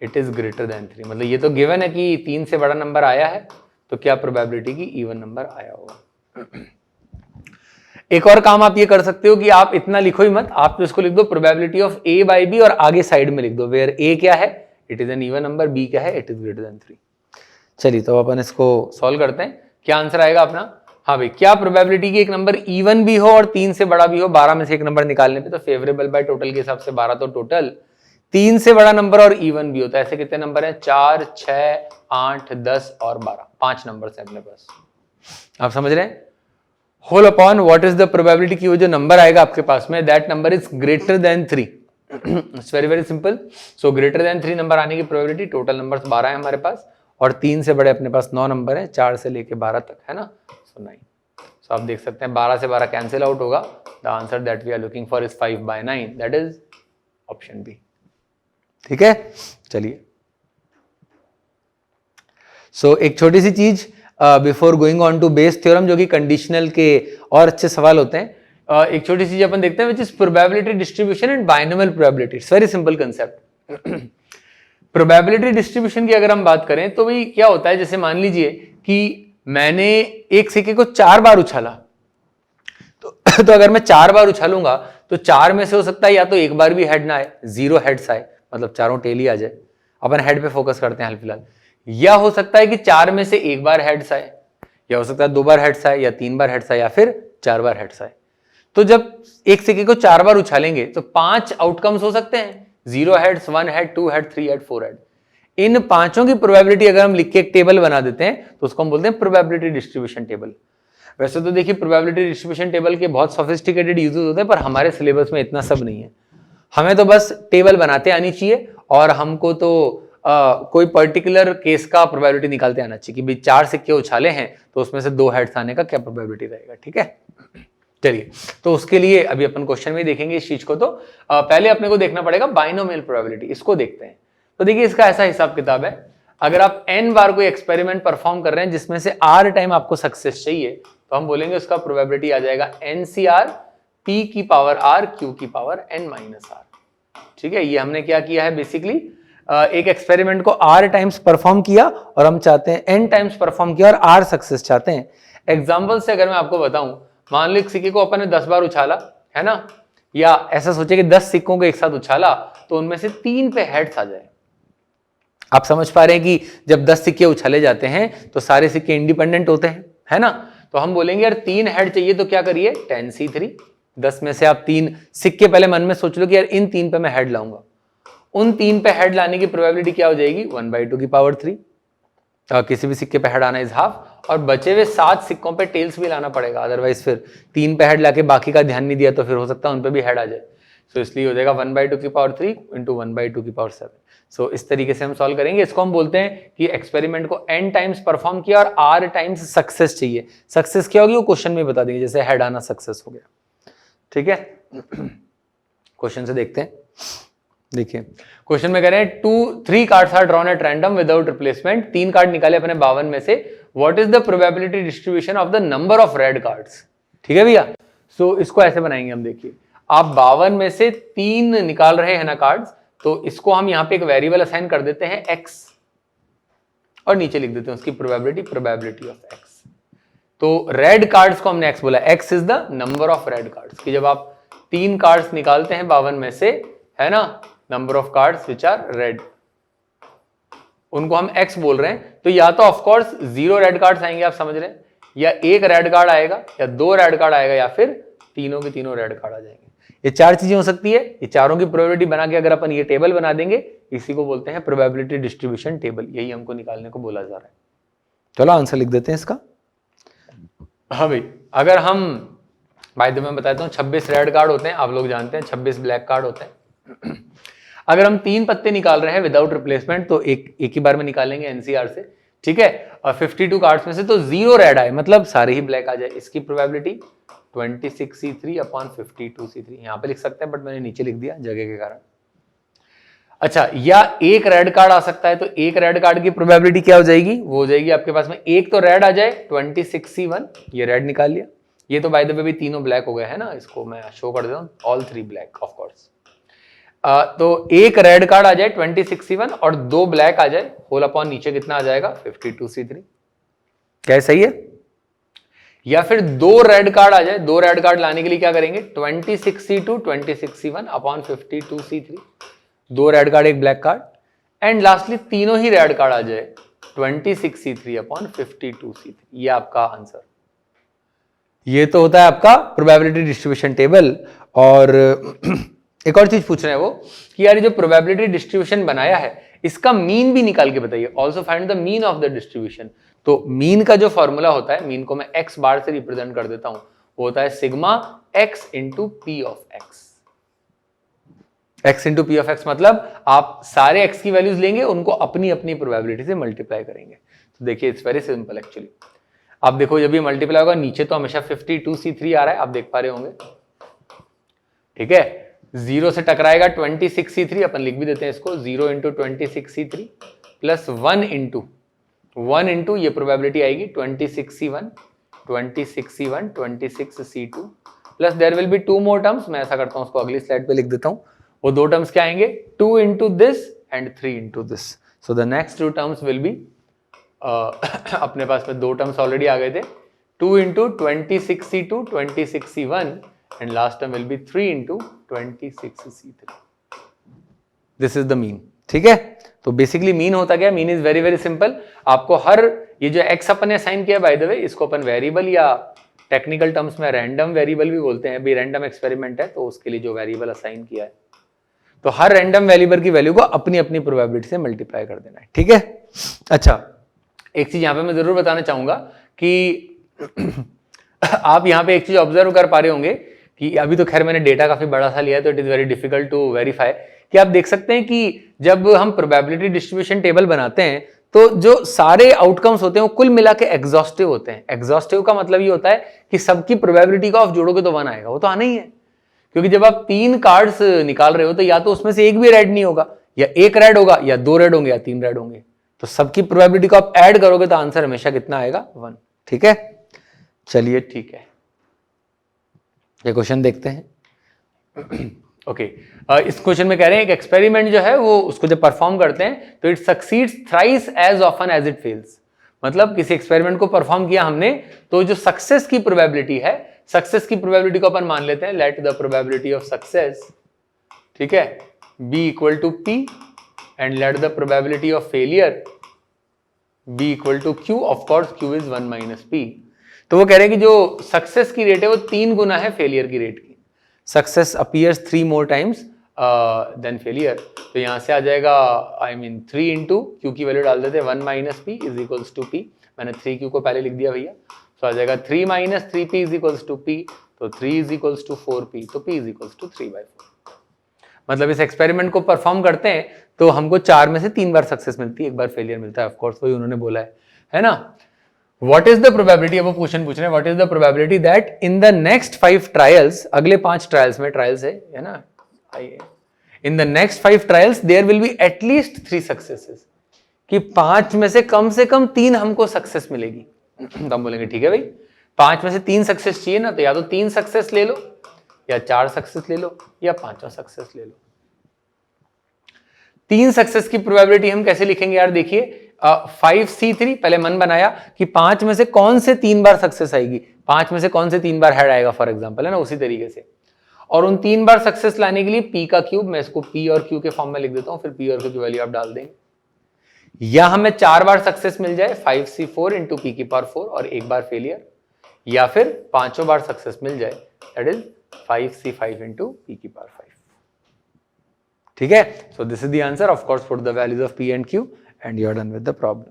it is greater than 3। मतलब ये तो गिवन है कि 3 से बड़ा नंबर आया है, तो क्या प्रोबेबिलिटी की इवन नंबर आया होगा। एक और काम आप ये कर सकते हो कि आप इतना लिखो ही मत, आप तो इसको लिख दो probability of a by B, और आगे साइड में लिख दो वेयर a क्या है, it is an even number, b क्या है, इट इज ग्रेटर देन 3। चलिए तो अपन इसको सॉल्व करते हैं। क्या आंसर आएगा अपना? हाँ भाई, क्या प्रोबेबिलिटी की एक नंबर इवन भी हो और 3 से बड़ा भी हो, 12 में से एक नंबर निकालने पे, तो फेवरेबल बाय टोटल के हिसाब से 12 तो टोटल, 3 से बड़ा नंबर और इवन भी होता है। ऐसे कितने नंबर हैं? 4, 6, 8, 10 और 12, 5 नंबर है अपने पास। आप समझ रहे हैं? Whole upon what is the probability की वो जो नंबर आएगा आपके पास में, that number is greater than 3। It's very very simple. So greater than 3 number आने की प्रोबेबिलिटी, टोटल नंबर 12 है हमारे पास, और 3 से बड़े अपने पास 9 नंबर है, 4 से लेके 12 तक, है ना। सो 9। सो आप देख सकते हैं 12 से 12 कैंसिल आउट होगा। The answer that we are looking for is 5/9, that is option B. ठीक है, चलिए। सो एक छोटी सी चीज before going on to Bayes theorem, जो कि कंडीशनल के और अच्छे सवाल होते हैं, एक छोटी सी चीज अपन देखते हैं, which is probability distribution and binomial probability. It's very simple concept. Probability distribution की अगर हम बात करें तो भाई क्या होता है, जैसे मान लीजिए कि मैंने एक सिक्के को 4 बार उछाला, तो अगर मैं 4 बार उछालूंगा तो 4 में से हो सकता है या तो एक बार भी हेड ना आए, 0 हेड्स आए, मतलब चारों टेल ही आ जाए, अपन हेड पे फोकस करते हैं हाल फिलहाल, या हो सकता है कि 4 में से एक बार हेड्स आए, या हो सकता है 2 बार हेड्स आए, या 3 बार हेड्स आए, या फिर 4 बार हेड्स आए। तो जब एक सिक्के को 4 बार उछालेंगे तो 5 आउटकम्स हो सकते हैं, 0 heads, 1 head, 2 head, 3 head, 4 head. इन पांचों की प्रोबेबिलिटी अगर हम लिख के एक टेबल बना देते हैं तो उसको हम बोलते हैं प्रोबेबिलिटी डिस्ट्रीब्यूशन टेबल। वैसे तो देखिए प्रोबेबिलिटी डिस्ट्रीब्यूशन टेबल के बहुत सोफिस्टिकेटेड यूजेस होते हैं, पर हमारे सिलेबस में इतना सब नहीं है। हमें तो बस टेबल बनाते आनी चाहिए और हमको तो कोई पर्टिकुलर केस का प्रोबेबिलिटी निकालते आना चाहिए कि भाई 4 सिक्के उछाले हैं तो उसमें से 2 हेड्स आने का क्या प्रोबेबिलिटी रहेगा। ठीक है, चलिए तो उसके लिए अभी अपन क्वेश्चन में देखेंगे इस चीज को। तो पहले अपने को देखना पड़ेगा बाइनोमियल प्रोबेबिलिटी, इसको देखते हैं। तो देखिए इसका ऐसा हिसाब किताब है, अगर आप n बार कोई एक्सपेरिमेंट परफॉर्म कर रहे हैं जिसमें से r टाइम आपको सक्सेस चाहिए, तो हम बोलेंगे उसका प्रोबेबिलिटी आ जाएगा NCR p की पावर r q की पावर n माइनस r। ठीक है, ये हमने क्या किया है, बेसिकली एक एक्सपेरिमेंट को r टाइम्स परफॉर्म किया और हम चाहते हैं n टाइम्स परफॉर्म किया और r सक्सेस चाहते हैं। एग्जाम्पल से अगर मैं आपको बताऊं, मान लो एक सिक्के को अपन ने 10 बार उछाला है ना, या ऐसा सोचे कि 10 सिक्कों को एक साथ उछाला तो उनमें से 3 पे हेड्स आ जाए। आप समझ पा रहे हैं कि जब 10 सिक्के उछाले जाते हैं तो सारे सिक्के इंडिपेंडेंट होते हैं, है ना। तो हम बोलेंगे यार 3 हेड चाहिए तो क्या करिए, 10C3। 10 में से आप 3 सिक्के पहले मन में सोच लो कि यार इन 3 पे मैं हेड लाऊंगा। उन 3 पे हेड लाने की प्रोबेबिलिटी क्या हो जाएगी, 1/2 की पावर 3। किसी भी सिक्के पे हेड आना इज हाफ, और बचे हुए 7 सिक्कों पे टेल्स भी लाना पड़ेगा, अदरवाइज फिर 3 पे हेड लाके बाकी का ध्यान नहीं दिया तो फिर हो सकता है उन पे भी हेड आ जाए। सो इसलिए हो जाएगा 1/2 की पावर 3 इंटू 1/2 की पावर 7। सो इस तरीके से हम सॉल्व करेंगे। इसको हम बोलते हैं कि एक्सपेरिमेंट को n टाइम्स परफॉर्म किया और r टाइम्स सक्सेस चाहिए। सक्सेस क्या होगी वो क्वेश्चन में बता देंगे, जैसे हेड आना सक्सेस हो गया। ठीक है, क्वेश्चन से देखते हैं। देखिए क्वेश्चन में कह रहे हैं 3 cards are drawn at random without replacement. 3 card निकाले अपने 52 में से, what is the probability distribution of the number of red cards. ठीक है भैया, सो इसको ऐसे बनाएंगे हम। देखिए आप 52 में से 3 निकाल रहे हैं ना कार्ड्स, तो इसको हम यहां पे एक वेरिएबल असाइन कर देते हैं x और नीचे लिख देते हैं उसकी प्रोबेबिलिटी ऑफ x। तो रेड कार्ड्स को हमने x बोला, x is the number of red cards, कि जब आप 3 कार्ड्स निकालते हैं 52 में से, है ना, number of cards which are red, उनको हम x बोल रहे हैं। तो या तो ऑफ कोर्स 0 रेड कार्ड्स आएंगे, आप समझ रहे हैं, या 1 रेड कार्ड आएगा, या 2 रेड कार्ड आएगा, या फिर तीनों के तीनों रेड कार्ड आ जाएंगे। ये 4 चीजें हो सकती है। ये चारों की प्रोबेबिलिटी बना के अगर अपन ये टेबल बना देंगे, इसी को बोलते हैं प्रोबेबिलिटी डिस्ट्रीब्यूशन टेबल। यही हमको निकालने को बोला जा रहा है। चलो आंसर लिख देते हैं इसका। हाँ भाई, अगर हम बाय द वे मैं बताता हूँ, 26 रेड कार्ड होते हैं, आप लोग जानते हैं, 26 ब्लैक कार्ड होते हैं। अगर हम 3 पत्ते निकाल रहे हैं विदाउट रिप्लेसमेंट तो एक ही बार में निकालेंगे एनसीआर से। ठीक है, और 52 कार्ड्स में से तो 0 रेड आए, मतलब सारे ही ब्लैक आ जाए। इसकी प्रोबेबिलिटी 26C3 अपॉन 52C3, यहां पे लिख सकते हैं बट मैंने नीचे लिख दिया जगह के कारण। अच्छा, या 1 रेड कार्ड आ सकता है, तो 1 रेड कार्ड की प्रोबेबिलिटी क्या हो जाएगी, वो हो जाएगी आपके पास में एक तो रेड आ जाए 26C1, ये रेड निकाल लिया। ये तो बाय द वे भी तीनों ब्लैक हो गए है ना, इसको मैं शो कर देता हूं, ऑल 3 ब्लैक ऑफ कोर्स। तो 1 रेड कार्ड आ जाए 26C1 और 2 ब्लैक आ जाए, होल अपॉन नीचे कितना आ जाएगा 52C3। क्या सही है? या फिर 2 रेड कार्ड आ जाए, 2 रेड कार्ड लाने के लिए क्या करेंगे, 26C2 26C1 upon 52C3, 2 red card 1 black card, and lastly तीनों ही रेड कार्ड आ जाए 26C3 अपॉन 52C3। ये आपका आंसर। ये तो होता है आपका प्रोबेबिलिटी डिस्ट्रीब्यूशन टेबल। और एक और चीज पूछ रहे हैं वो कि यार ये जो प्रोबेबिलिटी डिस्ट्रीब्यूशन बनाया है इसका मीन भी निकाल के बताइए, also find the mean of the distribution. तो मीन का जो फॉर्मूला होता है, मीन को मैं x बार से रिप्रेजेंट कर देता हूं, वो होता है sigma x into P of x। x into P of x मतलब आप सारे x की वैल्यूज लेंगे, उनको अपनी अपनी प्रोबेबिलिटी से मल्टीप्लाई करेंगे। तो देखिए इट्स वेरी सिंपल एक्चुअली। आप देखो जब ये मल्टीप्लाई होगा, नीचे तो हमेशा 52C3 आ रहा है, आप देख पा रहे होंगे। ठीक है, 0 से टकराएगा 26C3, अपन लिख भी देते हैं इसको, 0 इंटू 26C3 प्लस 1 इंटू ये प्रोबेबिलिटी आएगी 26C1 26C1 26C2 plus there will be 2 more terms. मैं ऐसा करता हूं, उसको अगली स्लाइड पे लिख देता हूं। वो 2 टर्म्स क्या आएंगे, 2 into this and 3 into this. So the next 2 terms will be अपने पास में 2 टर्म्स ऑलरेडी आ गए थे, 2 into 26C2 26C1 and last term will be 3 into 26C3. This is the mean. ठीक है, तो बेसिकली मीन होता क्या, mean is very very simple. आपको हर ये जो x अपन ने असाइन किया बाय द वे, इसको अपन वेरिएबल या टेक्निकल टर्म्स में रैंडम वेरिएबल भी बोलते हैं। भी रैंडम एक्सपेरिमेंट है तो उसके लिए जो वेरिएबल असाइन किया है, तो हर रैंडम वेरिएबल की वैल्यू को अपनी अपनी प्रोबेबिलिटी से मल्टीप्लाई कर देना है, ठीक है। अच्छा, एक चीज यहां पे मैं जरूर बताना चाहूंगा कि आप यहां पे एक चीज ऑब्जर्व कर पा रहे होंगे कि अभी तो खैर मैंने डेटा काफी बड़ा सा लिया है तो it is very difficult to verify, कि आप देख सकते हैं कि जब हम प्रोबेबिलिटी डिस्ट्रीब्यूशन टेबल बनाते हैं तो जो सारे आउटकम्स होते हैं वो कुल मिला के एग्जॉस्टिव होते हैं। एग्जॉस्टिव का मतलब ये होता है कि सबकी प्रोबेबिलिटी का आप जोड़ोगे तो 1 आएगा, वो तो आना ही है, क्योंकि जब आप 3 कार्ड्स निकाल रहे हो तो या तो उसमें से एक भी रेड नहीं होगा, या एक रेड होगा, या 2 रेड होंगे, या 3 रेड होंगे, तो सबकी प्रोबेबिलिटी को आप ऐड करोगे तो आंसर हमेशा कितना आएगा? 1, ठीक है। चलिए ठीक है, ये क्वेश्चन देखते हैं। ओके, इस क्वेश्चन में कह रहे हैं एक एक्सपेरिमेंट जो है वो उसको जब परफॉर्म करते हैं तो it succeeds thrice as often as it fails. मतलब किसी एक्सपेरिमेंट को परफॉर्म किया हमने तो जो सक्सेस की प्रोबेबिलिटी है, सक्सेस की प्रोबेबिलिटी को अपन मान लेते हैं let the probability of success, ठीक है, be equal to p, and let the probability of failure be equal to q, of course q is 1 minus p. तो वो कह रहे हैं कि जो सक्सेस की रेट है वो 3 गुना है फेलियर की रेट की। Success appears 3 more times than failure, तो यहां से आ जाएगा आई मीन 3 इंटू क्यू की वैल्यू डाल देते हैं 1 minus p is equals to p. मैंने 3 क्यू को पहले लिख दिया भैया, तो आ जाएगा 3 minus 3 p is equals to p, तो 3 इज इक्वल्स टू 4 पी, तो पी इज इक्वल्स टू 3/4। मतलब इस एक्सपेरिमेंट को परफॉर्म करते हैं तो हमको 4 में से 3 बार सक्सेस मिलती है, 1 बार फेलियर मिलता है, ऑफ कोर्स वही उन्होंने बोला है ना। What is the probability, अब वो क्वेश्चन पूछ रहे हैं, what is the probability that in the next 5 trials, अगले 5 ट्रायल्स में, ट्रायल्स है ना, आइए, in the next 5 trials there will be at least 3 successes, कि 5 में से कम 3 हमको सक्सेस मिलेगी। तो हम बोलेंगे ठीक है भाई, 5 में से 3 सक्सेस चाहिए ना, तो या तो 3 सक्सेस ले लो, या 4 सक्सेस ले लो, या 5वां सक्सेस ले लो। 3 सक्सेस की प्रोबेबिलिटी हम कैसे लिखेंगे यार, देखिए 5C3, पहले मन बनाया कि 5 में से कौन से 3 बार सक्सेस आएगी, 5 में से कौन से 3 बार हेड आएगा फॉर एग्जांपल, है ना, उसी तरीके से। और उन 3 बार सक्सेस लाने के लिए p का क्यूब, मैं इसको p और q के फॉर्म में लिख देता हूं, फिर p और q की वैल्यू आप डाल देंगे, या हमें 4 बार सक्सेस मिल जाए 5C4 इंटू p की पावर 4 और 1 बार फेलियर, या फिर 5 बार सक्सेस मिल जाए that is 5C5 into p की पावर 5, ठीक है। So this is the answer, of course put the values of p and q and you are done with the problem.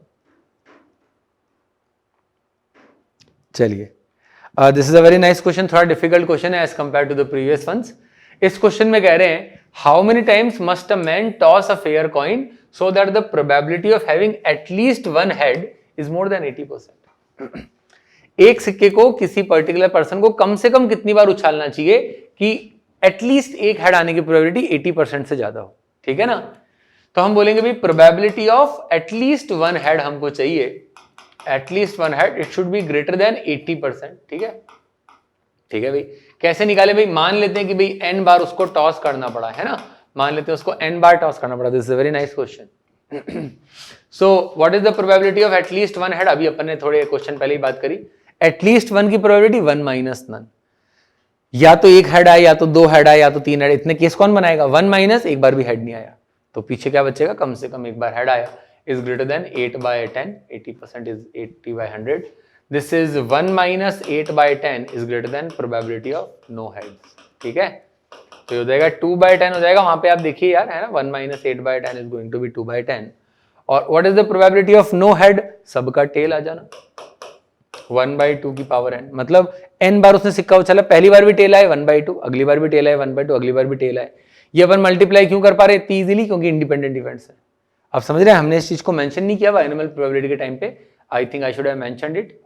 चलिए, this is a very nice question, थोड़ा difficult question है as compared to the previous ones. इस question में कह रहे हैं how many times must a man toss a fair coin so that the probability of having at least one head is more than 80%. एक सिक्के को किसी पर्टिकुलर पर्सन को कम से कम कितनी बार उछालना चाहिए कि एटलीस्ट एक हेड आने की प्रोबेबिलिटी 80% से ज्यादा हो, ठीक है ना। तो हम बोलेंगे भाई प्रोबेबिलिटी ऑफ एटलीस्ट 1 हेड हमको चाहिए, at least 1 head, it should be greater than 80%, ठीक है। ठीक है भाई, कैसे निकाले भाई, मान लेते हैं कि भाई n बार उसको टॉस करना पड़ा, है ना, मान लेते हैं उसको n बार टॉस करना पड़ा। This is a very nice question. So what is the probability of at least 1 head, अभी अपन ने थोड़े क्वेश्चन पहले ही बात करी, एटलीस्ट 1 की प्रोबेबिलिटी 1 माइनस नन, या तो 1 हेड आए, या तो 2 हेड आए, या तो 3 हेड, इतने केस कौन बनाएगा, 1 माइनस एक बार भी हेड नहीं आया, तो पीछे क्या बचेगा, कम से कम एक बार हेड आया, is greater than 8/10, 80% is 80/100, this is 1 minus 8/10 is greater than probability of no heads, ठीक है। तो ये हो जाएगा 2/10 हो जाएगा, वहां पे आप देखिए यार, है ना, 1 minus 8/10 is going to be 2/10, और what is the probability of no head, सबका टेल आ जाना, 1/2 की पावर n, मतलब n बार उसने सिक्का उछाला, पहली बार भी टेल आए 1/2, अगली बार भी टेल आए 1/2, अगली बार भी टेल आए। ये अपन मल्टीप्लाई क्यों कर पा रहे इतनी इजीली, क्योंकि इंडिपेंडेंट इवेंट्स है। आप समझ रहे हैं, हमने इस चीज को मेंशन नहीं किया बाइनोमियल प्रोबेबिलिटी के टाइम पे, I think I should have mentioned it.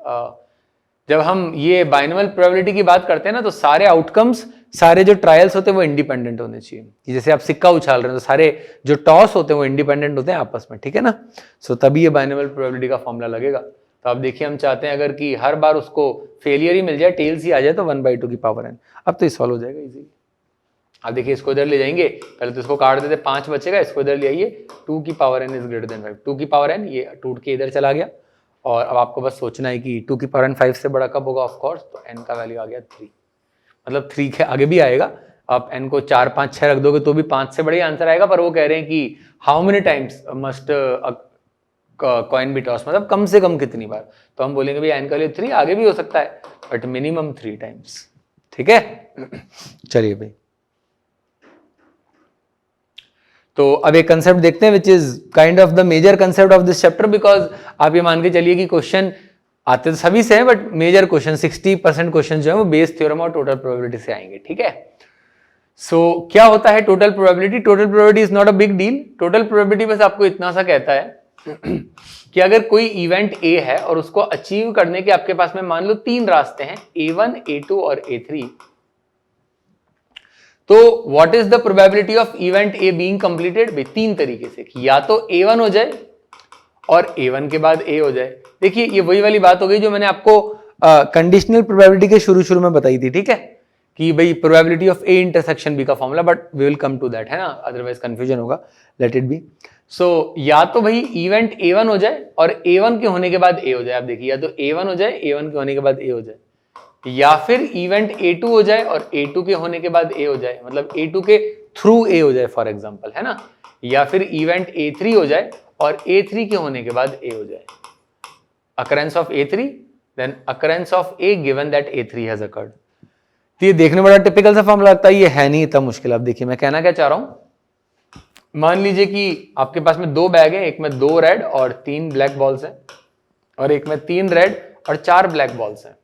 जब हम ये बाइनोमियल प्रोबेबिलिटी की बात करते हैं ना, तो सारे आउटकम्स, सारे जो ट्रायल्स होते हैं वो इंडिपेंडेंट होने चाहिए, कि जैसे आप सिक्का उछाल रहे हैं तो सारे जो टॉस होते हैं वो इंडिपेंडेंट होते हैं आपस में, ठीक है ना। सो तभी ये बाइनोमियल प्रोबेबिलिटी का फॉर्मूला लगेगा। तो आप देखिए, हम चाहते हैं अगर कि हर बार उसको फेलियर ही मिल जाए, टेल्स ही आ जाए, तो 1/2 की पावर n, अब तो ये सॉल्व हो जाएगा इजीली। आप देखिए, इसको इधर ले जाएंगे, पहले तो इसको काट देते, 5 बचेगा, इसको इधर ले आइए, 2 की power n is greater then 5, 2 की पावर n ये टूट के इधर चला गया, और अब आपको बस सोचना है कि 2 की पावर n 5 से बड़ा कब होगा, ऑफ कोर्स, तो n का वैल्यू आ गया 3, मतलब 3 के आगे भी आएगा। आप n को 4, 5, 6 रख दोगे तो भी 5 से बड़े आंसर आएगा, पर वो कह रहे हैं कि how many times must coin be toss, मतलब कम से कम कितनी बार, तो हम बोलेंगे भाई n का वैल्यू 3, आगे भी हो सकता है बट मिनिमम 3 टाइम्स, ठीक है। चलिए भाई, तो अब एक कंसेप्ट देखते हैं which is kind of the major concept of this chapter, because आप ये मान के चलिए कि क्वेश्चन आते तो सभी से हैं, बट मेजर क्वेश्चन 60% क्वेश्चन जो है वो बेस थ्योरम और टोटल प्रोबेबिलिटी से आएंगे, ठीक है। सो क्या होता है total probability? Total probability is not a big deal. Total probability बस आपको इतना सा कहता है कि अगर कोई इवेंट ए है और उसको अचीव करने के आपके पास में मान लो 3 रास्ते हैं, A1, A2 और A3, तो what is the probability of event a being completed? 3 तरीके से, या तो A1 हो जाए और A1 के बाद A हो जाए। देखिए ये वही वाली बात हो गई जो मैंने आपको कंडीशनल प्रोबेबिलिटी के शुरू में बताई थी, ठीक है, कि भाई probability of A intersection B का formula, but we will come to that, है ना, अदरवाइज कंफ्यूजन होगा, लेट इट बी। सो या तो भाई इवेंट A1 हो जाए और A1 के होने के बाद A हो जाए। आप देखिए, या तो A1 हो जाए, A1 के होने के बाद A हो जाए, या फिर इवेंट A2 हो जाए और A2 के होने के बाद A हो जाए, मतलब A2 के थ्रू A हो जाए फॉर एग्जांपल, है ना, या फिर इवेंट A3 हो जाए और A3 के होने के बाद A हो जाए। occurrence of A3 then occurrence of A given that A3 has occurred। तो ये देखने बड़ा टिपिकल सा फॉर्मूला लगता है, ये है नहीं इतना मुश्किल। आप देखिए मैं कहना क्या चाह रहा हूं, मान लीजिए कि आपके पास में 2 बैग है, एक में 2 रेड और 3 ब्लैक बॉल्स हैं, और एक में 3 रेड और 4 ब्लैक बॉल्स हैं।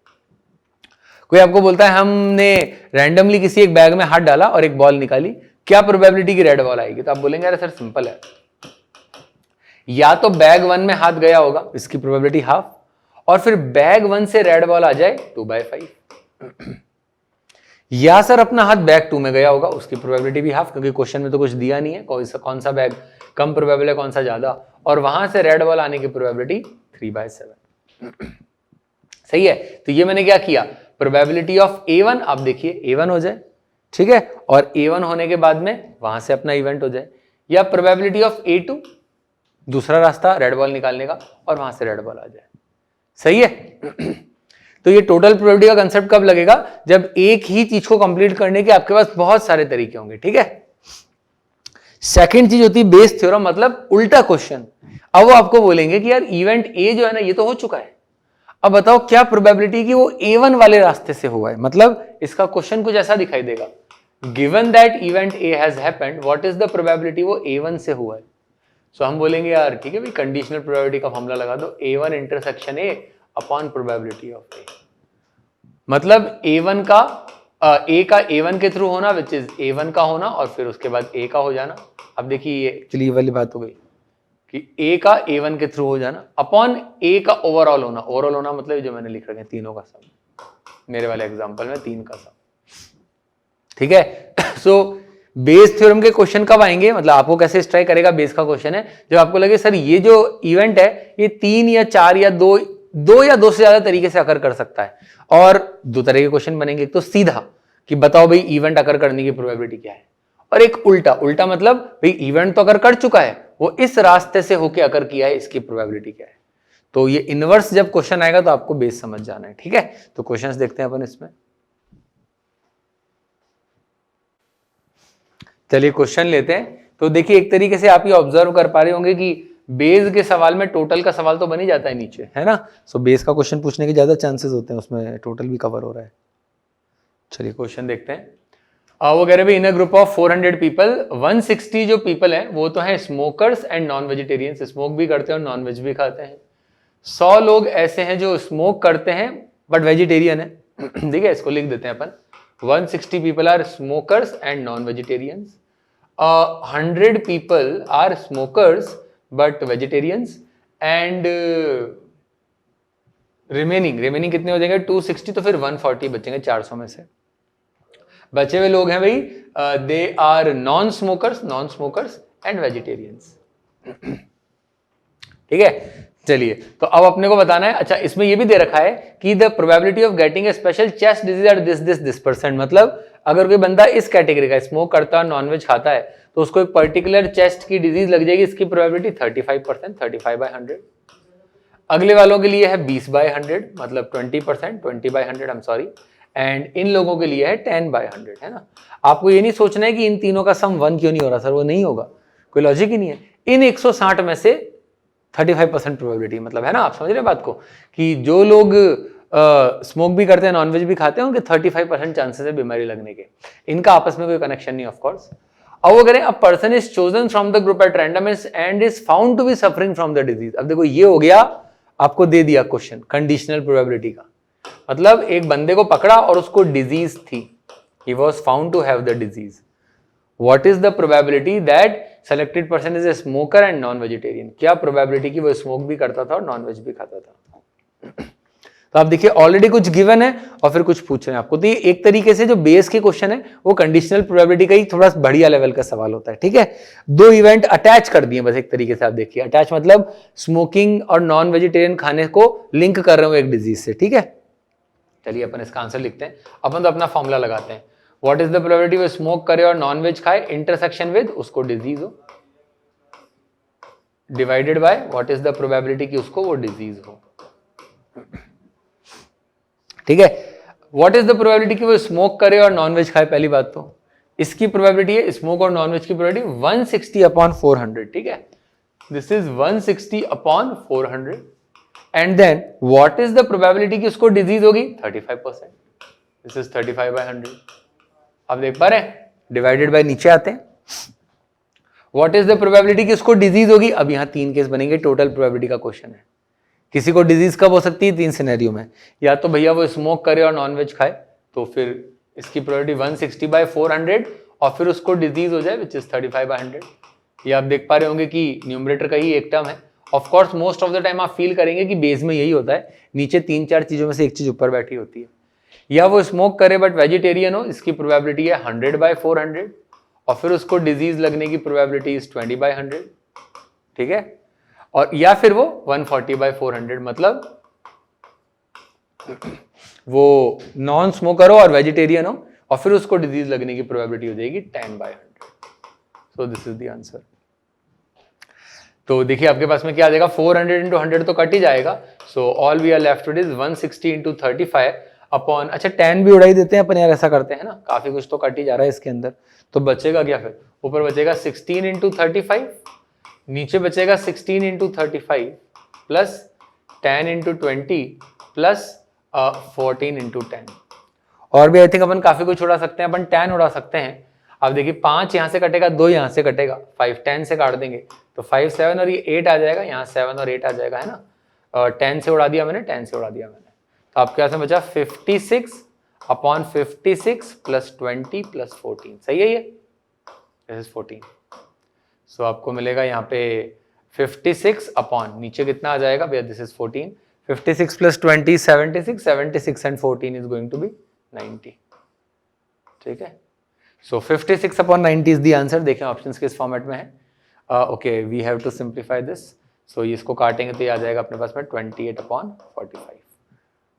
कोई आपको बोलता है हमने रैंडमली किसी एक बैग में हाथ डाला और एक बॉल निकाली, क्या प्रोबेबिलिटी की रेड बॉल आएगी? तो आप बोलेंगे अरे सर सिंपल है, या तो बैग 1 में हाथ गया होगा, इसकी प्रोबेबिलिटी हाफ, और फिर बैग 1 से रेड बॉल आ जाए 2/5, या सर अपना हाथ बैग 2 में गया होगा, उसकी प्रोबेबिलिटी भी हाफ, क्योंकि क्वेश्चन में तो कुछ दिया नहीं है कौन सा बैग कम प्रोबेबल है कौन सा ज्यादा, और वहां से रेड बॉल आने की प्रोबेबिलिटी 3/7। सही है। तो ये मैंने क्या किया, प्रोबेबिलिटी ऑफ A1 आप देखिए A1 हो जाए, ठीक है, और A1 होने के बाद में वहां से अपना इवेंट हो जाए, या प्रोबेबिलिटी ऑफ A2 दूसरा रास्ता रेड बॉल निकालने का और वहां से रेड बॉल आ जाए। सही है। तो ये टोटल प्रोबेबिलिटी का कंसेप्ट कब लगेगा? जब एक ही चीज को कंप्लीट करने के आपके पास बहुत सारे तरीके होंगे, ठीक है। सेकंड चीज होती है बेस थ्योरम, मतलब उल्टा क्वेश्चन। अब वो आपको बोलेंगे कि यार इवेंट ए जो है ना ये तो हो चुका है, अब बताओ क्या प्रोबेबिलिटी कि वो A1 वाले रास्ते से हुआ है। मतलब इसका क्वेश्चन कुछ ऐसा दिखाई देगा, given that event A has happened, what is the probability वो A1 से हुआ है। सो हम बोलेंगे यार ठीक है भाई, कंडीशनल प्रोबेबिलिटी का फॉर्मूला लगा दो, A1 intersection A upon probability of A। मतलब A1 का A का A1 के थ्रू होना, विच इज A1 का होना, और फिर उसके बाद A का हो जाना। अब देखिए ये एक्चुअली ये वाली बात हो गई कि A का A1 के थ्रू हो जाना अपॉन A का ओवरऑल होना। ओवरऑल होना मतलब जो मैंने लिख रखे हैं तीनों का सम, मेरे वाले एग्जांपल में 3 का सम, ठीक है। सो बेस थ्योरम के क्वेश्चन कब आएंगे, मतलब आपको कैसे स्ट्राइक करेगा बेस का क्वेश्चन है, जब आपको लगे सर ये जो इवेंट है ये 3 या 4 या 2 या 2 से ज्यादा तरीके से अकर कर सकता है। और 2 तरह के क्वेश्चन बनेंगे, एक तो सीधा कि बताओ भाई इवेंट अकर करने की प्रोबेबिलिटी क्या है, और एक उल्टा मतलब भाई इवेंट तो अकर कर चुका है, वो इस रास्ते से होके अकर किया है, इसकी प्रोबेबिलिटी क्या है। तो ये इनवर्स जब क्वेश्चन आएगा तो आपको बेस समझ जाना है, ठीक है। तो क्वेश्चंस देखते हैं अपन इसमें। चलिए क्वेश्चन लेते हैं। तो देखिए एक तरीके से आप ये ऑब्जर्व कर पा रहे होंगे कि बेस के सवाल में टोटल का सवाल तो बन ही जाता है नीचे, है ना। सो बेस का क्वेश्चन पूछने के ज्यादा चांसेस होते हैं, उसमें टोटल भी कवर हो रहा है। चलिए क्वेश्चन देखते हैं। वो कह रहे भाई इन अ ग्रुप ऑफ 400 पीपल 160 जो पीपल हैं वो तो हैं smokers and non vegetarians, smoke भी करते हैं और नॉन वेज भी खाते हैं। 100 लोग ऐसे हैं जो स्मोक करते हैं बट वेजिटेरियन है। ठीक है, इसको लिख देते हैं अपन, 160 people are smokers and non vegetarians, 100 people are smokers but vegetarians, and remaining कितने हो जाएंगे 260, तो फिर 140 बचेंगे 400 में से। बचे हुए लोग हैं भाई they are non smokers and vegetarians. ठीक है, चलिए तो अब अपने को बताना है। अच्छा इसमें ये भी दे रखा है कि the probability of getting a special chest disease at this percent, मतलब अगर कोई बंदा इस कैटेगरी का स्मोक करता है नॉनवेज खाता है तो उसको एक पर्टिकुलर चेस्ट की डिजीज लग जाएगी, इसकी प्रोबेबिलिटी 35%, 35/100। अगले वालों के लिए है 20/100 मतलब 20%, 20/100 I am sorry, and in लोगों के लिए है 10/100, है ना। आपको ये नहीं सोचना है कि इन तीनों का सम 1 क्यों नहीं हो रहा सर, वो नहीं होगा, कोई लॉजिक ही नहीं है। इन 160 में से 35% प्रोबेबिलिटी, मतलब है ना, आप समझ रहे बात को, कि जो लोग स्मोक भी करते हैं नॉनवेज भी खाते हैं उनके 35% चांसेस है बीमारी लगने के, इनका आपस में कोई कनेक्शन नहीं ऑफ कोर्स। अब वो करें, a person is chosen from the group at random and is found to be suffering from the disease. अब देखो ये हो गया, आपको दे दिया क्वेश्चन कंडीशनल प्रोबेबिलिटी का, मतलब एक बंदे को पकड़ा और उसको डिजीज थी, he was found to have the disease. What is the probability that selected person is a smoker and non-vegetarian? क्या probability कि वो स्मोक भी करता था और नॉन वेज भी खाता था? तो आप देखिए ऑलरेडी कुछ गिवन है और फिर कुछ पूछ रहे हैं आपको, तो ये एक तरीके से जो बेस के क्वेश्चन है वो कंडीशनल प्रोबेबिलिटी का ही थोड़ा बढ़िया लेवल का सवाल होता है। ठीक है, दो इवेंट अटैच कर दिए बस, एक तरीके से आप देखिए, अटैच मतलब स्मोकिंग और नॉन वेजिटेरियन खाने को लिंक कर रहे हो एक डिजीज से। ठीक है, चलिए अपन इसका आंसर लिखते हैं, अपन तो अपना फॉर्मूला लगाते हैं। व्हाट इज द प्रोबेबिलिटी वो स्मोक करे और नॉन वेज खाए, इंटरसेक्शन विद उसको डिजीज हो, divided by what is the probability कि उसको वो डिजीज हो। ठीक है, व्हाट इज द प्रोबेबिलिटी कि वो स्मोक करे और नॉन वेज खाए, पहली बात तो इसकी प्रोबेबिलिटी है, स्मोक और नॉन वेज की प्रोबेबिलिटी 160/400। ठीक है, this is 160/400 and then what is the probability कि उसको डिजीज होगी 35%, दिस इज 35/100। आप देख पा रहे हैं, डिवाइडेड बाय नीचे आते हैं, व्हाट इज द प्रोबेबिलिटी कि उसको डिजीज होगी। अब यहां 3 केस बनेंगे, टोटल प्रोबेबिलिटी का क्वेश्चन है, किसी को डिजीज कब हो सकती है 3 सिनेरियो में, या तो भैया वो स्मोक करे और नॉन वेज खाए, तो फिर इसकी प्रोबेबिलिटी 160/400 और फिर उसको डिजीज हो जाए विच इज 35/100। ये आप देख पा रहे होंगे कि न्यूमरेटर का ही एक टर्म है। Of course most of the time आप फील करेंगे कि बेस में यही होता है, नीचे 3-4 चीजों में से एक चीज ऊपर बैठी होती है। या वो स्मोक करे बट वेजिटेरियन हो, इसकी प्रोबेबिलिटी है 100/400 और फिर उसको डिजीज लगने की प्रोबेबिलिटी इज 20/100। ठीक है, और या फिर वो 140/400, मतलब वो नॉन स्मोकर हो और वेजिटेरियन हो और फिर उसको डिजीज लगने की प्रोबेबिलिटी हो जाएगी 10/100। So this is the answer. तो देखिए आपके पास में क्या आ जाएगा, 400 × 100 तो कट ही जाएगा, so all we are left with is 160 × 35 upon, अच्छा 10 भी उड़ा ही देते हैं अपन यार, ऐसा करते हैं ना, काफी कुछ तो कट ही जा रहा है इसके अंदर, तो बचेगा क्या फिर, ऊपर बचेगा 16 × 35, नीचे बचेगा 16 × 35 प्लस 10 × 20 प्लस 14 × 10। और भी आई थिंक अपन काफी कुछ उड़ा सकते हैं, अपन 10 उड़ा सकते हैं। अब देखिए 5 यहां से कटेगा, 2 यहां से कटेगा, 5 10 से काट देंगे तो 5 7 और ये 8 आ जाएगा, यहाँ 7 और 8 आ जाएगा, है ना, 10 से उड़ा दिया मैंने, 10 से उड़ा दिया मैंने, तो आपके पास में बचा 56/56 प्लस 20 प्लस 14, सही है ये, दिस इज 14। सो आपको मिलेगा यहाँ पे 56 अपॉन नीचे कितना आ जाएगा भैया, this is 14, 56 plus 20 76, 76 and 14 is going to be 90। ठीक है, सो 56/90 इज द आंसर। देखें ऑप्शंस किस फॉर्मेट में है, okay we have to simplify this, so इसको काटेंगे तो ये आ जाएगा अपने पास में 28/45,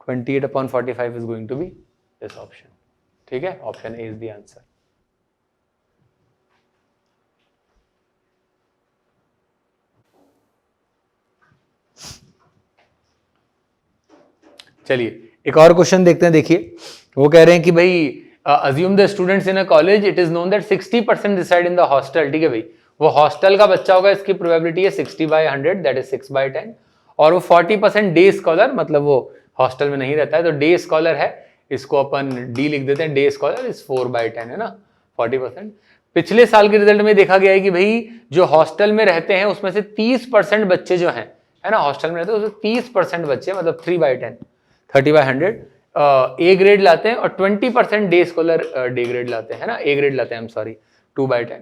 28/45 is going to be this option. ठीक है, option A is the answer. चलिए एक और क्वेश्चन देखते हैं। देखिए वो कह रहे हैं कि भाई assume the students in a college, it is known that 60% reside in the hostel. ठीक है भाई, वो हॉस्टल का बच्चा होगा, इसकी प्रोबेबिलिटी है 60/100 दैट इज 6/10, और वो 40% डे स्कॉलर, मतलब वो हॉस्टल में नहीं रहता है तो डे स्कॉलर है, इसको अपन डी लिख देते हैं, डे स्कॉलर इज 4/10, है ना, 40%। पिछले साल के रिजल्ट में देखा गया है कि भाई जो हॉस्टल में रहते हैं उसमें से 30% बच्चे जो हैं, है ना, हॉस्टल में रहते हैं उसमें 30% बच्चे, मतलब 3/10 30/100 ए ग्रेड लाते हैं और 20% डे स्कॉलर डे ग्रेड लाते हैं, है ना, ए ग्रेड लाते हैं, आई एम सॉरी, 2/10।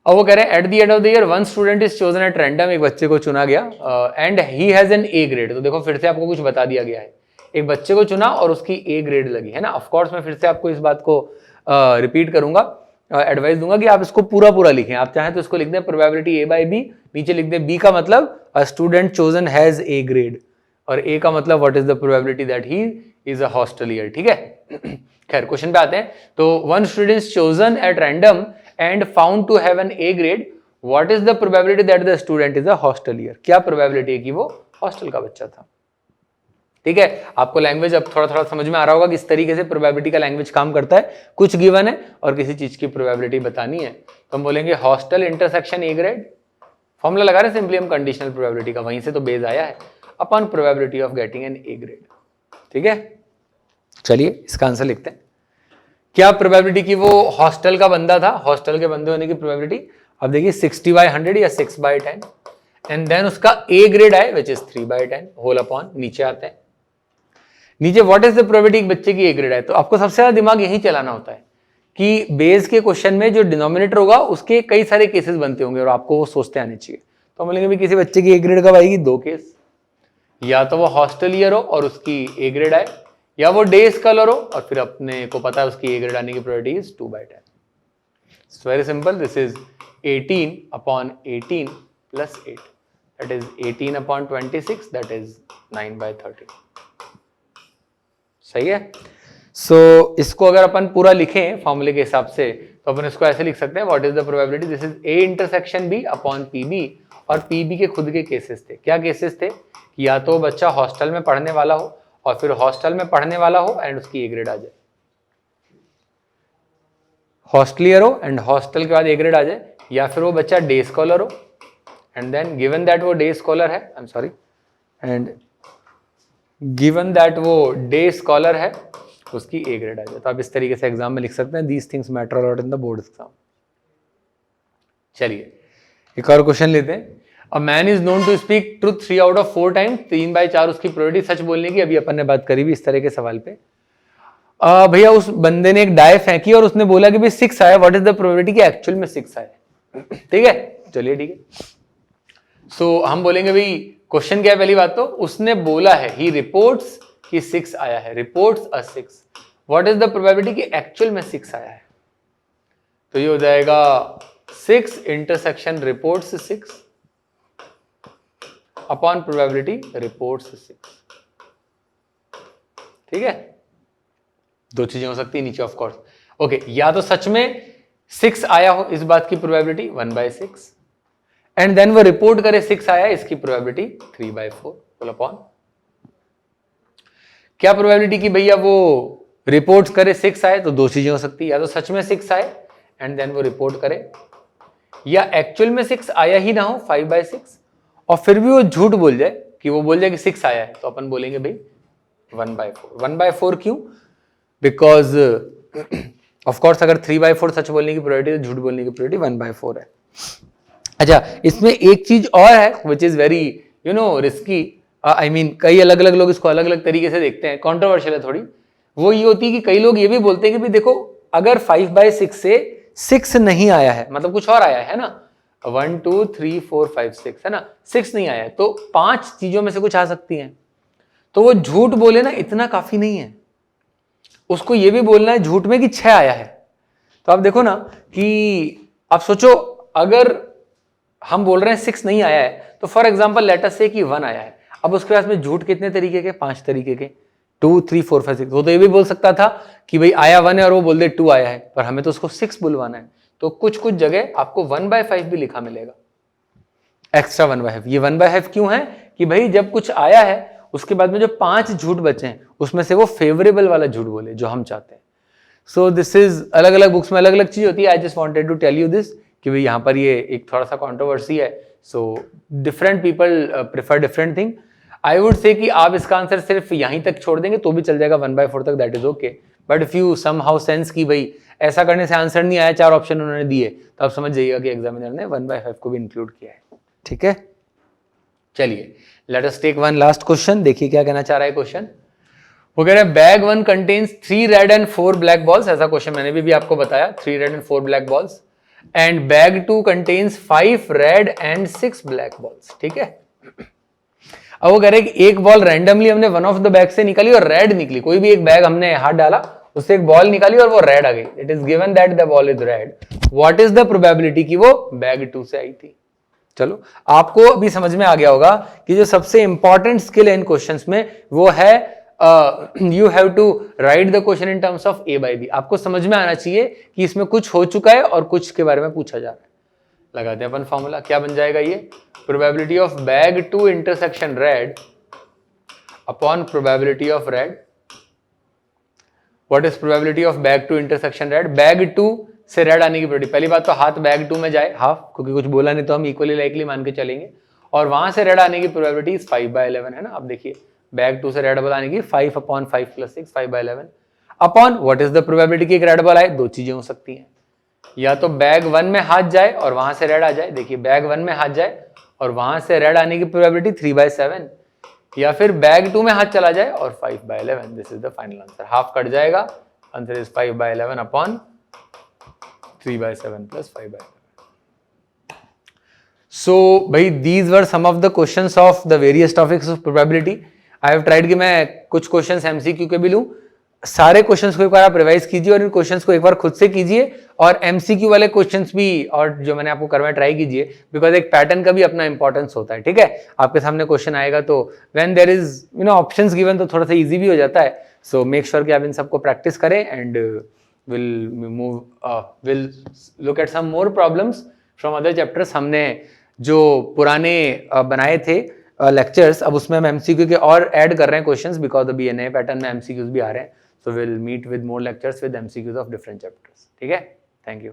अब वो कह रहे हैं at the end of the year one student is chosen at random, एक बच्चे को चुना गया and he has an A grade. तो देखो फिर से आपको कुछ बता दिया गया है, एक बच्चे को चुना और उसकी ए ग्रेड लगी, है ना। ऑफ कोर्स मैं फिर से आपको इस बात को रिपीट करूंगा, एडवाइस दूंगा कि आप इसको पूरा पूरा लिखें, आप चाहें तो इसको लिख दें प्रोबेबिलिटी A/B, नीचे लिख दें B का मतलब a student chosen has A grade, और A का मतलब what is the probability that he is a hosteller. ठीक है, खैर क्वेश्चन पे आते हैं। तो one student chosen at random and found to have an A grade, what is the probability that the student is a hosteller, क्या probability है कि वो हॉस्टल का बच्चा था। ठीक है, आपको लैंग्वेज अब थोड़ा थोड़ा समझ में आ रहा होगा कि इस तरीके से प्रोबेबिलिटी का लैंग्वेज काम करता है, कुछ गिवन है और किसी चीज की प्रोबेबिलिटी बतानी है, तो हम बोलेंगे hostel intersection A grade, formula लगा रहे सिंपली हम कंडीशनल प्रोबेबिलिटी का, वहीं से तो बेस आया है, upon probability of getting an A grade. ठीक है, चलिए इसका आंसर लिखते हैं। क्या प्रोबेबिलिटी की वो हॉस्टल का बंदा था, हॉस्टल के बंदे होने की प्रोबेबिलिटी, अब देखिए 60/100 या 6/10, एंड देन उसका ए ग्रेड आए विच इज 3/10 होल अपॉन, नीचे आते हैं, नीचे व्हाट इज द प्रोबेबिलिटी एक बच्चे की ए ग्रेड आए। तो आपको सबसे ज्यादा दिमाग यही चलाना होता है कि बेस के क्वेश्चन में जो डिनोमिनेटर होगा उसके कई सारे केसेस बनते होंगे और आपको वो सोचते आने चाहिए। तो हम बोलेंगे भी किसी बच्चे की ए ग्रेड कब आएगी, 2 केस, या तो वो हॉस्टल ईयर हो और उसकी ए ग्रेड आए, या वो डे स्कॉलर हो और फिर अपने को पता है उसकी ए ग्रेड आने की probability is 2/10। It's very simple, this is 18/18 plus 8, that is 18/26, that is 9/30। सही है। सो इसको अगर अपन पूरा लिखें फॉर्मूले के हिसाब से तो अपन इसको ऐसे लिख सकते हैं, what is the probability, this is A intersection B upon P B, और पी बी के खुद के केसेस थे। क्या केसेस थे कि या तो बच्चा हॉस्टल में पढ़ने वाला हो और फिर हॉस्टल में पढ़ने वाला हो एंड उसकी ए ग्रेड आ जाए, हॉस्टलियर हो एंड हॉस्टल के बाद ए ग्रेड आ जाए, या फिर वो बच्चा डे स्कॉलर हो एंड देन गिवन दैट वो डे स्कॉलर है, I am sorry, and given that वो डे स्कॉलर है उसकी ए ग्रेड आ जाए। तो आप इस तरीके से एग्जाम में लिख सकते हैं, these things matter a lot in the board exam. चलिए एक और क्वेश्चन लेते हैं। A man is known to speak truth 3 out of 4 times, 3/4 उसकी प्रोबेबिलिटी सच बोलने की। अभी अपन ने बात करी भी इस तरह के सवाल पे। भैया उस बंदे ने एक डाय फेंकी और उसने बोला कि भाई 6 आया, व्हाट इज द प्रोबेबिलिटी कि एक्चुअल में 6 आया। ठीक है, चलिए ठीक है। सो हम बोलेंगे भाई क्वेश्चन क्या है, पहली बात तो उसने बोला है, ही रिपोर्ट्स कि 6 आया है, reports a 6, what is the probability कि एक्चुअल में 6 आया है। तो ये हो जाएगा 6 intersection reports 6 upon probability reports 6। ठीक है, दो चीजें हो सकती है नीचे ऑफ कोर्स। ओके, या तो सच में 6 आया हो, इस बात की प्रोबेबिलिटी 1/6, एंड देन वो रिपोर्ट करे 6 आया, इसकी प्रोबेबिलिटी 3/4 होल अपॉन। क्या प्रोबेबिलिटी कि भैया वो रिपोर्ट करे 6 आए, तो दो चीजें हो सकती है, या तो सच में 6 आए एंड देन वो रिपोर्ट करे, या एक्चुअल में 6 आया ही ना हो 5/6 और फिर भी वो झूठ बोल जाए कि वो बोल जाए कि 6 आया है, तो अपन बोलेंगे भाई 1/4। 1/4 क्यों? बिकॉज ऑफ कोर्स अगर 3/4 सच बोलने की प्रोबेबिलिटी, झूठ बोलने की प्रोबेबिलिटी 1/4 है। अच्छा, इसमें एक चीज और है which is very risky, I mean कई अलग अलग लोग इसको अलग अलग तरीके से देखते हैं, कॉन्ट्रोवर्शियल है थोड़ी। वो ये होती है कि कई लोग ये भी बोलते हैं कि भाई देखो अगर 5/6 से 6 नहीं आया है, मतलब कुछ और आया है ना, 1 2 3 4 5 6 है ना, 6 नहीं आया है, तो 5 चीजों में से कुछ आ सकती हैं। तो वो झूठ बोले ना, इतना काफी नहीं है, उसको ये भी बोलना है झूठ में कि 6 आया है। तो आप देखो ना कि आप सोचो अगर हम बोल रहे हैं 6 नहीं आया है, तो फॉर एग्जाम्पल लेट अस से कि 1 आया है, अब उसके पास में झूठ कितने तरीके के, 5 तरीके के, 2 3 4 5 6। वो तो ये भी बोल सकता था कि भाई आया 1 है और वो बोल दे 2 आया है, पर हमें तो उसको 6 बुलवाना है, तो कुछ कुछ जगह आपको 1/5 भी लिखा मिलेगा, एक्स्ट्रा 1/5। ये 1/5 क्यों है कि भाई जब कुछ आया है उसके बाद में जो 5 झूठ बचे हैं उसमें से वो फेवरेबल वाला झूठ बोले जो हम चाहते हैं। सो दिस इज अलग अलग बुक्स में अलग अलग चीज होती है। I just wanted to tell you this कि भाई यहाँ पर ये एक थोड़ा सा कंट्रोवर्सी है। So different people prefer different thing. I would say कि आप इसका आंसर सिर्फ यहीं तक छोड़ देंगे तो भी चल जाएगा, 1/4 तक, that is okay. But if you somehow sense की भाई ऐसा करने से आंसर नहीं आया, 4 ऑप्शन उन्होंने दिए, तो आप समझ जाइएगा कि एग्जामिनर ने 1/5 को भी इंक्लूड किया है। ठीक है, चलिए let us take one last question. देखिए क्या कहना चाह रहा है क्वेश्चन। वो कह रहे हैं bag 1 contains 3 red and 4 black balls. ऐसा क्वेश्चन मैंने भी आपको बताया, 3 red and 4 black balls. And bag 2 contains 5 red and 6 black balls. ठीक है, अब वो कह रहे हैं कि एक बॉल रैंडमली हमने वन ऑफ द बैग से निकाली और रेड निकली। कोई भी एक बैग हमने हाथ डाला, उससे एक बॉल निकाली और वो रेड आ गई। It is given that the ball is red, what is the probability कि वो बैग 2 से आई थी। चलो आपको अभी समझ में आ गया होगा कि जो सबसे इंपॉर्टेंट स्किल है इन क्वेश्चंस में वो है you have to write the question in terms of A by B. आपको समझ में आना चाहिए कि इसमें कुछ हो चुका है और कुछ के बारे में पूछा जा रहा है। लगाते हैं अपन फॉर्मूला, क्या बन जाएगा ये, probability of bag 2 intersection red upon probability of red. What is probability of bag 2 intersection red, bag 2 से रेड आने की प्रोबेबिलिटी। पहली बात तो हाथ बैग 2 में जाए हाफ, क्योंकि कुछ बोला नहीं तो हम इक्वली लाइकली मान के चलेंगे, और वहां से रेड आने की प्रोबेबिलिटी 5/11 है ना। अब देखिए बैग 2 से रेड आने की 5/5 + 6 5/11। Upon what is the probability कि एक रेड बॉल आए। दो चीजें हो सकती हैं, या तो बैग 1 में हाथ जाए और वहां से रेड आ जाए, देखिए बैग 1 में हाथ जाए और वहां से रेड आने की प्रोबेबिलिटी 3/7, या फिर बैग 2 में हाथ चला जाए और 5/11। This is the final answer. Half cut जाएगा, answer is 5/11 upon 3/7 plus 5/11। So भाई these were some of the questions of the various topics of probability. I have tried कि मैं कुछ क्वेश्चंस MCQ के भी लूं। सारे क्वेश्चंस को एक बार आप रिवाइज कीजिए और इन क्वेश्चंस को एक बार खुद से कीजिए, और MCQ वाले क्वेश्चंस भी और जो मैंने आपको करवाया ट्राई कीजिए, बिकॉज एक पैटर्न का भी अपना इंपॉर्टेंस होता है। ठीक है, आपके सामने क्वेश्चन आएगा तो when there is options given तो थोड़ा सा इजी भी हो जाता है। सो मेक श्योर कि आप इन सबको प्रैक्टिस करें and will look at some more problems from other chapters. हमने जो पुराने बनाए थे लेक्चर्स, अब उसमें हम MCQ के और ऐड कर रहे हैं क्वेश्चंस, बिकॉज अभी नए पैटर्न में MCQs भी आ रहे हैं। So will meet with more lectures with MCQs of different chapters. ठीक है, थैंक यू।